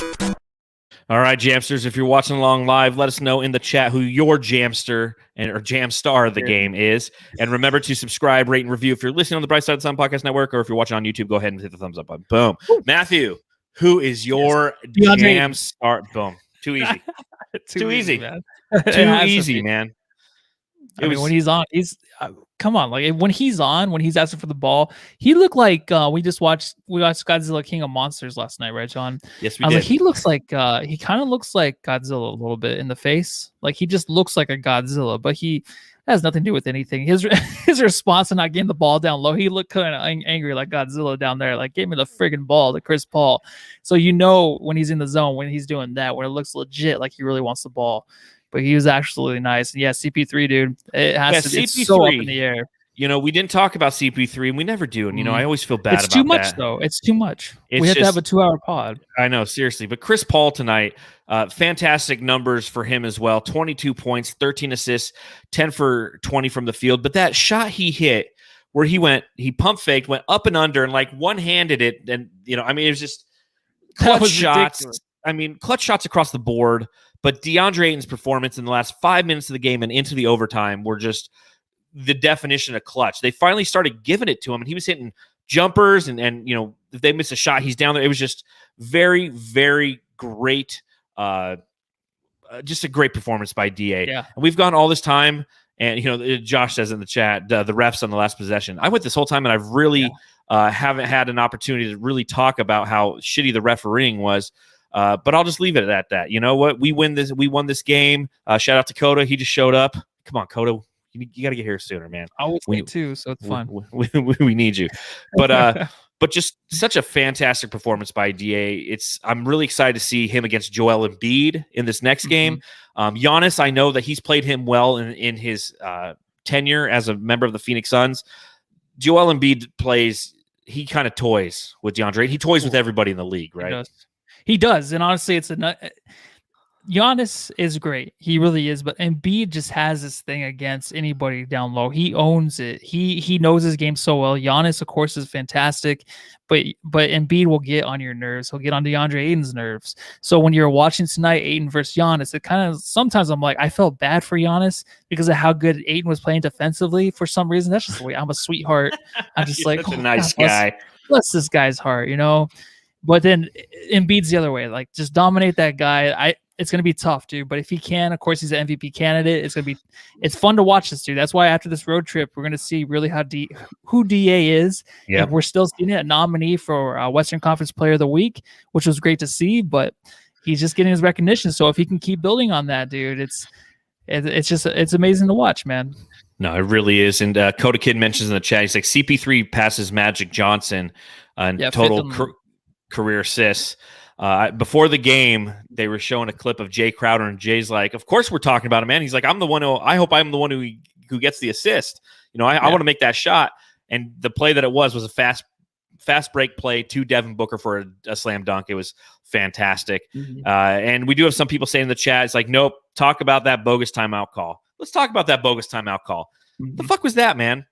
All right, Jamsters, if you're watching along live, let us know in the chat who your Jamster or Jam Star of the game is. And remember to subscribe, rate, and review. If you're listening on the Bright Side of the Sun Podcast Network, or if you're watching on YouTube, go ahead and hit the thumbs up button. Boom. Matthew, who is your Jam Star? Boom. Too easy. Too easy, man. Too easy, man. I mean, when he's on, come on. Like, when he's asking for the ball, he looked like we watched Godzilla King of Monsters last night, right, John? Yes, we did. Like, he looks like he kind of looks like Godzilla a little bit in the face. Like, he just looks like a Godzilla, but he has nothing to do with anything. His response to not getting the ball down low, he looked kind of angry like Godzilla down there. Like, give me the friggin' ball to Chris Paul. So when he's in the zone, when he's doing that, when it looks legit, like he really wants the ball. But he was absolutely nice. And yeah, CP3, dude, it has to be so up in the air. We didn't talk about CP3, and we never do. And, I always feel bad about that. It's too much, though. It's too much. We have to have a 2-hour pod. I know, seriously. But Chris Paul tonight, fantastic numbers for him as well. 22 points, 13 assists, 10 for 20 from the field. But that shot he hit where he pump faked, went up and under, and like one-handed it. And, it was just clutch shots. Ridiculous. I mean, clutch shots across the board. But DeAndre Ayton's performance in the last 5 minutes of the game and into the overtime were just the definition of clutch. They finally started giving it to him, and he was hitting jumpers and if they miss a shot, he's down there. It was just very, very great. Just a great performance by DA. Yeah. And we've gone all this time, and Josh says in the chat, the refs on the last possession. I went this whole time, and I've really haven't had an opportunity to really talk about how shitty the refereeing was. But I'll just leave it at that. You know what? We won this game. Shout out to Coda. He just showed up. Come on, Coda. You got to get here sooner, man. I was late too, so it's fun. We need you. But just such a fantastic performance by DA. I'm really excited to see him against Joel Embiid in this next game. Giannis, I know that he's played him well in his tenure as a member of the Phoenix Suns. Joel Embiid he kind of toys with DeAndre. He toys with everybody in the league, right? He does. And honestly, Giannis is great. He really is. But Embiid just has this thing against anybody down low. He owns it. He knows his game so well. Giannis, of course, is fantastic. But Embiid will get on your nerves. He'll get on DeAndre Ayton's nerves. So when you're watching tonight, Ayton versus Giannis, it kind of sometimes I'm like, I felt bad for Giannis because of how good Ayton was playing defensively. For some reason, that's just the way I'm a sweetheart. I'm just like, such a nice guy. Bless this guy's heart, But then Embiid's the other way. Like, just dominate that guy. It's going to be tough, dude. But if he can, of course, he's an MVP candidate. It's fun to watch this dude. That's why after this road trip, we're going to see really who DA is. Yeah, we're still seeing a nominee for Western Conference Player of the Week, which was great to see. But he's just getting his recognition. So if he can keep building on that, dude, it's amazing to watch, man. No, it really is. And Coda Kid mentions in the chat, he's like, CP3 passes Magic Johnson and total career assists. Before the game, they were showing a clip of Jay Crowder, and Jay's like, "Of course we're talking about him, man." He's like, I hope I'm the one who gets the assist. I want to make that shot." And the play that it was a fast break play to Devin Booker for a slam dunk. It was fantastic. And we do have some people saying in the chat, it's like, "Nope, talk about that bogus timeout call." Let's talk about that bogus timeout call. The fuck was that, man?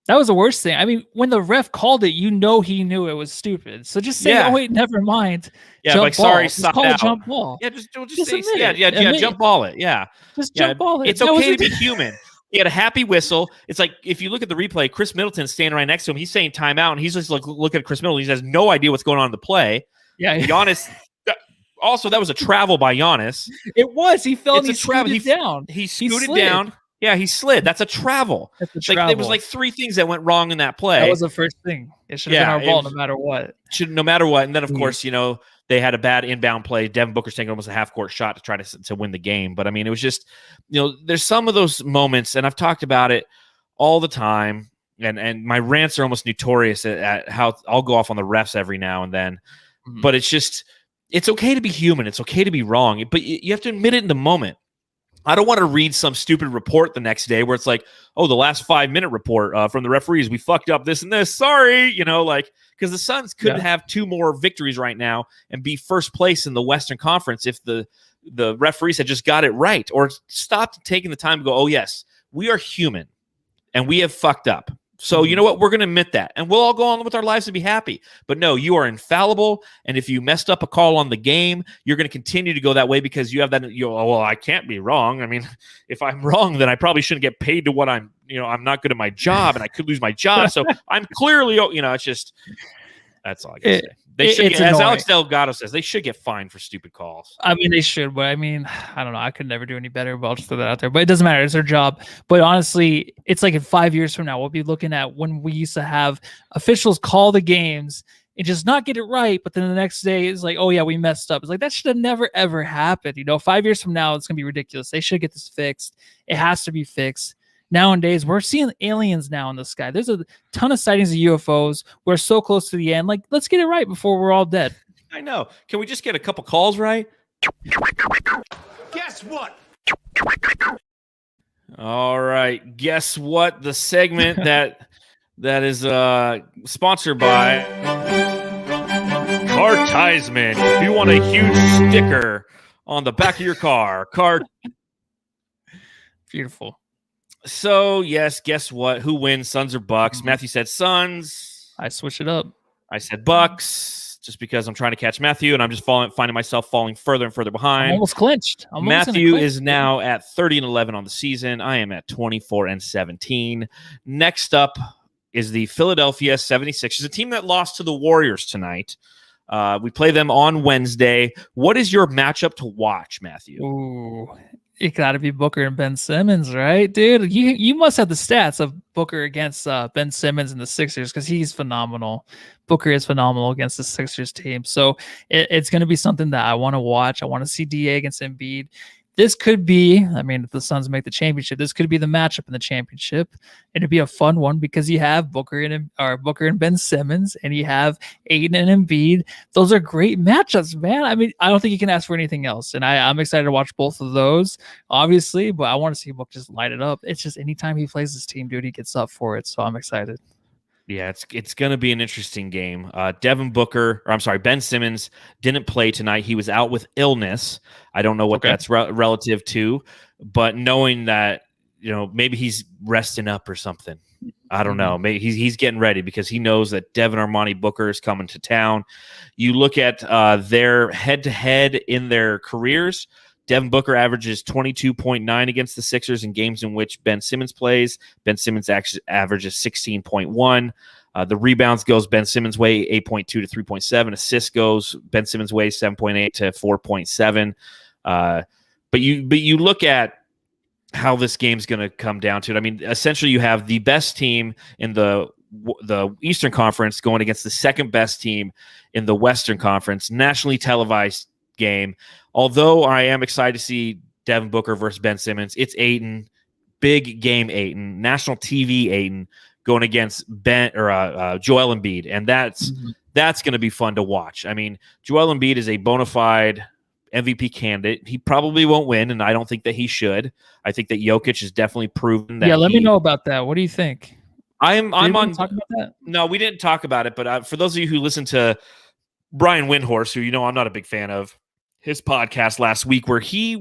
That was the worst thing. I mean, when the ref called it, he knew it was stupid. So just say, "Oh wait, never mind." Yeah, jump like ball. sorry, just call it jump ball. Yeah, just say, jump ball it. Yeah, just jump ball it. It's okay to be human. He had a happy whistle. It's like if you look at the replay, Chris Middleton's standing right next to him. He's saying timeout, and he's just like looking at Chris Middleton. He has no idea what's going on in the play. Yeah, Giannis. Also, that was a travel by Giannis. It was. He fell and he scooted down. He scooted down. Yeah, he slid. That's a travel. There was like three things that went wrong in that play. That was the first thing. It should have been our ball no matter what. No matter what. And then, of course, they had a bad inbound play. Devin Booker's taking almost a half-court shot to try to win the game. But, I mean, it was just, there's some of those moments, and I've talked about it all the time, and my rants are almost notorious at how I'll go off on the refs every now and then. But it's just, it's okay to be human. It's okay to be wrong. But you have to admit it in the moment. I don't want to read some stupid report the next day where it's like, "Oh, the last 5-minute report from the referees, we fucked up this and this. Sorry," because the Suns could have 2 more victories right now and be first place in the Western Conference if the referees had just got it right or stopped taking the time to go, "Oh, yes, we are human and we have fucked up. So you know what? We're going to admit that, and we'll all go on with our lives and be happy." But no, you are infallible, and if you messed up a call on the game, you're going to continue to go that way because you have that. I can't be wrong. I mean, if I'm wrong, then I probably shouldn't get paid to what I'm. I'm not good at my job, and I could lose my job. So I'm clearly, it's just. That's all I can say. They should get, as Alex Delgado says, they should get fined for stupid calls. I mean, they should, but I mean, I don't know. I could never do any better, but I'll just throw that out there. But it doesn't matter. It's their job. But honestly, it's like in 5 years from now, we'll be looking at when we used to have officials call the games and just not get it right. But then the next day, it's like, "Oh, yeah, we messed up." It's like, that should have never, ever happened. 5 years from now, it's going to be ridiculous. They should get this fixed. It has to be fixed. Nowadays, we're seeing aliens now in the sky. There's a ton of sightings of UFOs. We're so close to the end. Like, let's get it right before we're all dead. I know. Can we just get a couple calls right? Guess what? All right. Guess what? The segment that is sponsored by Cartisman. If you want a huge sticker on the back of your car, Beautiful. So, yes, guess what? Who wins, Suns or Bucks? Matthew said Suns. I switched it up. I said Bucks just because I'm trying to catch Matthew, and I'm just finding myself falling further and further behind. I'm almost clinched. Matthew is now at 30-11 on the season. I am at 24-17. Next up, is the Philadelphia 76ers, a team that lost to the Warriors tonight. We play them on Wednesday. What is your matchup to watch, Matthew? Ooh, it got to be Booker and Ben Simmons, right, dude? You must have the stats of Booker against Ben Simmons and the Sixers because he's phenomenal. Booker is phenomenal against the Sixers team. So it's going to be something that I want to watch. I want to see DA against Embiid. This could be, I mean, if the Suns make the championship, this could be the matchup in the championship. It'd be a fun one because you have Booker and Ben Simmons, and you have Ayton and Embiid. Those are great matchups, man. I mean, I don't think you can ask for anything else. And I'm excited to watch both of those, obviously, but I want to see Book just light it up. It's just anytime he plays this team, dude, he gets up for it. So I'm excited. Yeah, it's going to be an interesting game. Ben Simmons didn't play tonight. He was out with illness. I don't know what that's relative to, but knowing that, maybe he's resting up or something. I don't know. Maybe he's getting ready because he knows that Devin Armani Booker is coming to town. You look at their head-to-head in their careers. Devin Booker averages 22.9 against the Sixers in games in which Ben Simmons plays. Ben Simmons actually averages 16.1. The rebounds goes Ben Simmons' way, 8.2 to 3.7. Assists goes Ben Simmons' way, 7.8 to 4.7. But you look at how this game's going to come down to it. I mean, essentially you have the best team in the Eastern Conference going against the second best team in the Western Conference, nationally televised game. Although I am excited to see Devin Booker versus Ben Simmons, it's Ayton, big game Ayton, national TV Ayton going against Joel Embiid, and that's going to be fun to watch. I mean, Joel Embiid is a bona fide MVP candidate. He probably won't win, and I don't think that he should. I think that Jokic has definitely proven that. Yeah, let me know about that. What do you think? I'm on. Talk about that? No, we didn't talk about it, but for those of you who listen to Brian Windhorst, who I'm not a big fan of, his podcast last week where he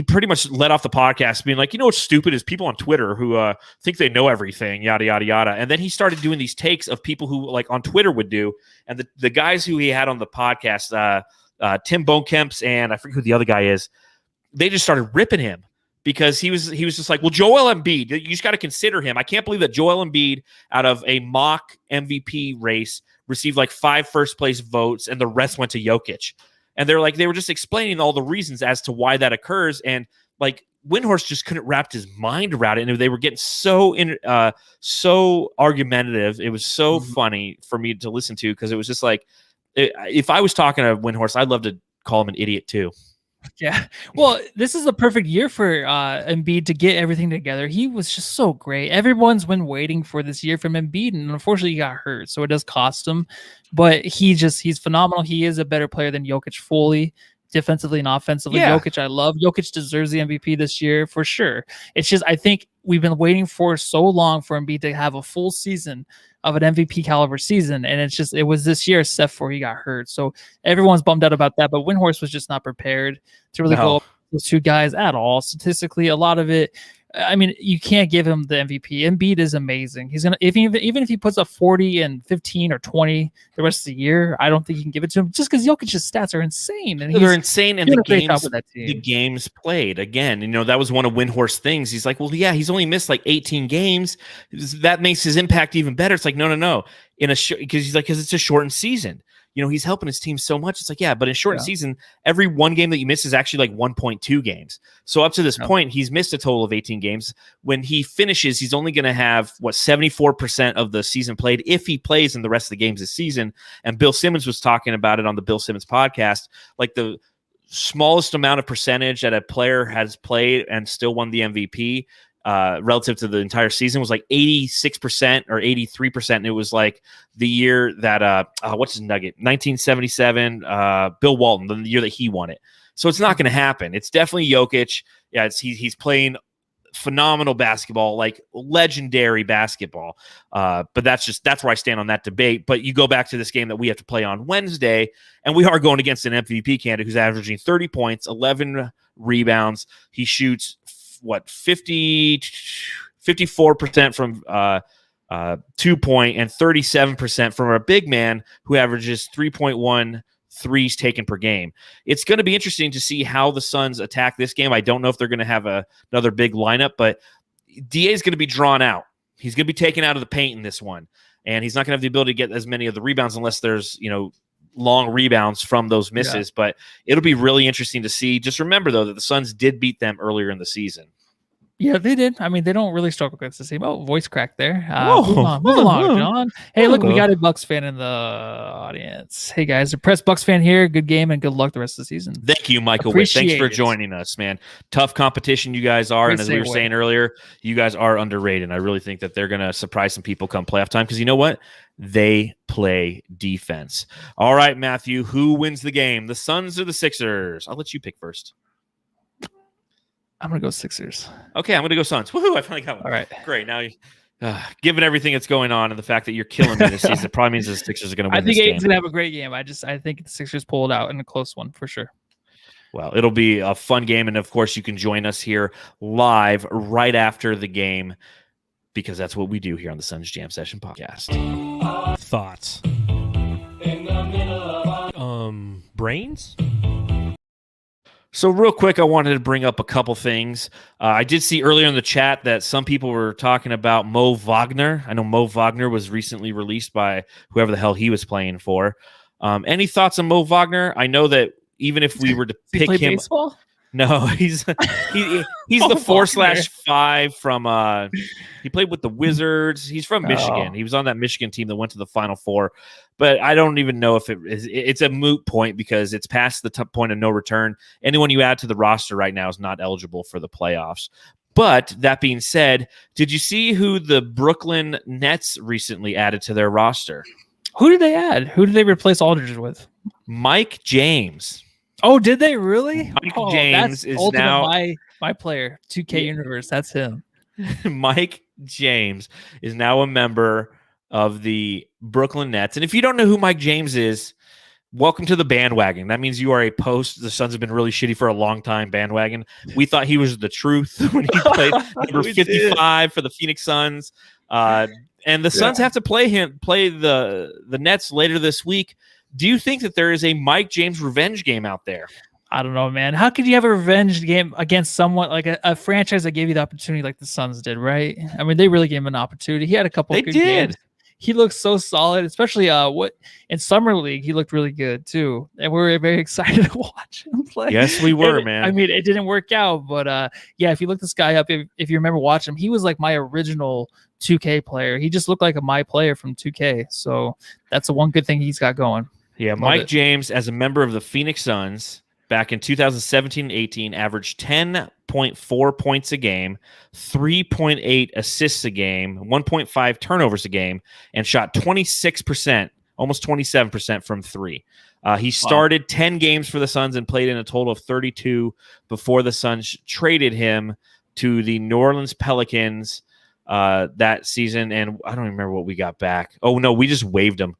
pretty much let off the podcast being like, what's stupid is people on Twitter who think they know everything, yada, yada, yada. And then he started doing these takes of people who like on Twitter would do. And the guys who he had on the podcast, Tim Bonekemps and I forget who the other guy is, they just started ripping him because he was just like, well, Joel Embiid, you just got to consider him. I can't believe that Joel Embiid out of a mock MVP race received like 5 first place votes and the rest went to Jokic. And they were just explaining all the reasons as to why that occurs. And like Windhorst just couldn't wrap his mind around it. And they were getting so argumentative. It was so funny for me to listen to because it was just like, if I was talking to Windhorst, I'd love to call him an idiot too. Yeah. Well, this is a perfect year for Embiid to get everything together. He was just so great. Everyone's been waiting for this year from Embiid, and unfortunately he got hurt, so it does cost him. But he's phenomenal. He is a better player than Jokic fully, defensively and offensively. Yeah. Jokic, I love. Jokic deserves the MVP this year for sure. It's just I think we've been waiting for so long for Embiid to have a full season of an MVP caliber season, and it was this year except for he got hurt. So everyone's bummed out about that, but Windhorst was just not prepared to really go up with those two guys at all. Statistically, a lot of it, I mean, you can't give him the MVP. Embiid is amazing. He's gonna even if he puts up 40 and 15 or 20 the rest of the year, I don't think you can give it to him just because Jokic's stats are insane. And they're insane, and the games played again. That was one of Windhorst's things. He's like, well, yeah, he's only missed like 18 games. That makes his impact even better. It's like, no, because he's like, because it's a shortened season. He's helping his team so much. It's like, yeah, but in a shortened season, every one game that you miss is actually like 1.2 games. So up to this point, he's missed a total of 18 games. When he finishes, he's only going to have 74% of the season played if he plays in the rest of the games this season. And Bill Simmons was talking about it on the Bill Simmons podcast, like the smallest amount of percentage that a player has played and still won the MVP relative to the entire season was like 86% or 83%. And it was like the year that what's his nugget? 1977, Bill Walton, the year that he won it. So it's not going to happen. It's definitely Jokic. Yeah, he's playing phenomenal basketball, like legendary basketball. But that's where I stand on that debate. But you go back to this game that we have to play on Wednesday, and we are going against an MVP candidate who's averaging 30 points, 11 rebounds. He shoots 54% from 2-point and 37% from a big man who averages 3.1 threes taken per game. It's going to be interesting to see how the Suns attack this game. I don't know if they're going to have another big lineup, but DA is going to be drawn out. he's going to be taken out of the paint in this one, and he's not going to have the ability to get as many of the rebounds unless there's long rebounds from those misses. Yeah. But it'll be really interesting to see. Just remember though that the Suns did beat them earlier in the season. Yeah, they did. I mean, they don't really struggle against the team. Oh, voice crack there. Move along, John. Hey, look, we got a Bucks fan in the audience. Hey, guys, a Press Bucks fan here. Good game and good luck the rest of the season. Thank you, Michael Witt. Thanks for joining us, man. Tough competition you guys are. And as we were saying earlier, you guys are underrated. I really think that they're going to surprise some people come playoff time because you know what? They play defense. All right, Matthew, who wins the game? The Suns or the Sixers? I'll let you pick first. I'm going to go Sixers. Okay, I'm going to go Suns. Woohoo, I finally got one. All right. Great. Now, given everything that's going on and the fact that you're killing me this season, it probably means the Sixers are going to win this game. I think Aiden's going to have a great game. I think the Sixers pull it out in a close one for sure. Well, it'll be a fun game. And, of course, you can join us here live right after the game because that's what we do here on the Suns Jam Session podcast. Thoughts? Brains? So real quick, I wanted to bring up a couple things. I did see earlier in the chat that some people were talking about Mo Wagner. I know Mo Wagner was recently released by whoever the hell he was playing for. Any thoughts on Mo Wagner? I know that even if we were to pick him, baseball? No, he's the 4/5 from. He played with the Wizards. He's from Michigan. He was on that Michigan team that went to the Final Four. But I don't even know if it's a moot point because it's past the point of no return. Anyone you add to the roster right now is not eligible for the playoffs. But that being said, did you see who the Brooklyn Nets recently added to their roster? Who did they add? Who did they replace Aldridge with? Mike James. Oh, did they really? Mike James is now my player, 2K Universe. That's him. Mike James is now a member of the Brooklyn Nets. And if you don't know who Mike James is, welcome to the bandwagon. That means you are a the Suns have been really shitty for a long time bandwagon. We thought he was the truth when he played number 55 for the Phoenix Suns. And the Suns have to play the Nets later this week. Do you think that there is a Mike James revenge game out there? I don't know, man. How could you have a revenge game against someone like a franchise that gave you the opportunity like the Suns did, right? I mean, they really gave him an opportunity. He had a couple of good games. He looked so solid, especially in Summer League, he looked really good too. And we were very excited to watch him play. Yes, we were, man. I mean, it didn't work out, but if you look this guy up, if you remember watching him, he was like my original 2K player. He just looked like my player from 2K. So that's the one good thing he's got going. Yeah, Mike James, as a member of the Phoenix Suns, back in 2017-18, averaged 10.4 points a game, 3.8 assists a game, 1.5 turnovers a game, and shot 26%, almost 27% from three. He started 10 games for the Suns and played in a total of 32 before the Suns traded him to the New Orleans Pelicans that season. And I don't even remember what we got back. Oh, no, we just waived him.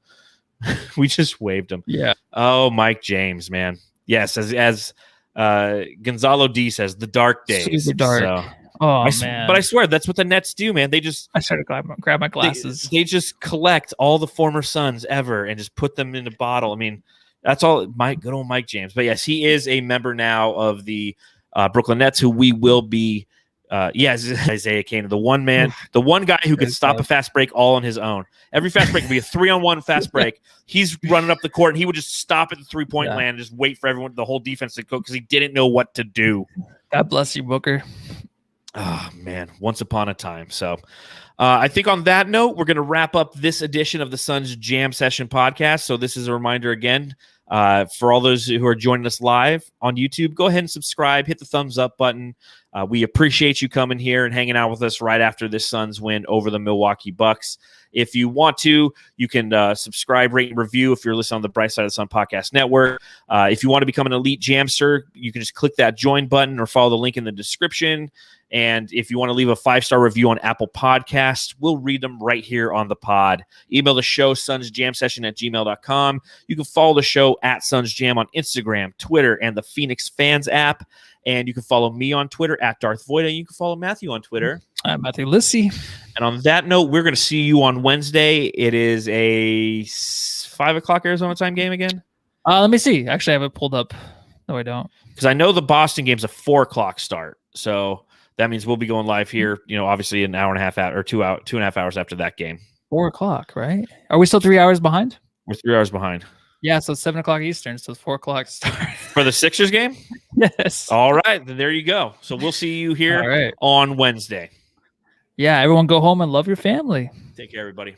We just waived him. Yeah. Oh, Mike James, man. Yes, as Gonzalo D says, the dark days. Super dark. So, man. But I swear, that's what the Nets do, man. I started to grab my glasses. They just collect all the former Suns ever and just put them in a bottle. I mean, that's all. Good old Mike James. But yes, he is a member now of the Brooklyn Nets, who we will be. Isaiah Kane, the one guy who can stop a fast break all on his own. Every fast break would be a 3-on-1 fast break. He's running up the court, and he would just stop at the three-point land and just wait for the whole defense to go because he didn't know what to do. God bless you, Booker. Oh, man, once upon a time. So I think on that note, we're going to wrap up this edition of the Suns Jam Session podcast. So this is a reminder again, for all those who are joining us live on YouTube, go ahead and subscribe, hit the thumbs up button. We appreciate you coming here and hanging out with us right after this Suns win over the Milwaukee Bucks. If you want to, you can subscribe, rate, and review if you're listening on the Bright Side of the Sun Podcast Network. If you want to become an elite Jamster, you can just click that join button or follow the link in the description. And if you want to leave a 5-star review on Apple Podcasts, we'll read them right here on the pod. Email the show, sunsjamsession@gmail.com. You can follow the show at SunsJam on Instagram, Twitter, and the Phoenix Fans app. And you can follow me on Twitter at Darth Voida. And you can follow Matthew on Twitter. I'm Matthew Lissy. And on that note, we're going to see you on Wednesday. It is a 5 o'clock Arizona time game again. Let me see. Actually, I have it pulled up. No, I don't. Because I know the Boston game's a 4 o'clock start. So that means we'll be going live here, obviously an hour and a half out or 2.5 hours after that game. 4 o'clock, right? Are we still 3 hours behind? We're 3 hours behind. Yeah, so it's 7 o'clock Eastern, so it's 4 o'clock start. For the Sixers game? Yes. All right, then there you go. So we'll see you here on Wednesday. Yeah, everyone go home and love your family. Take care, everybody.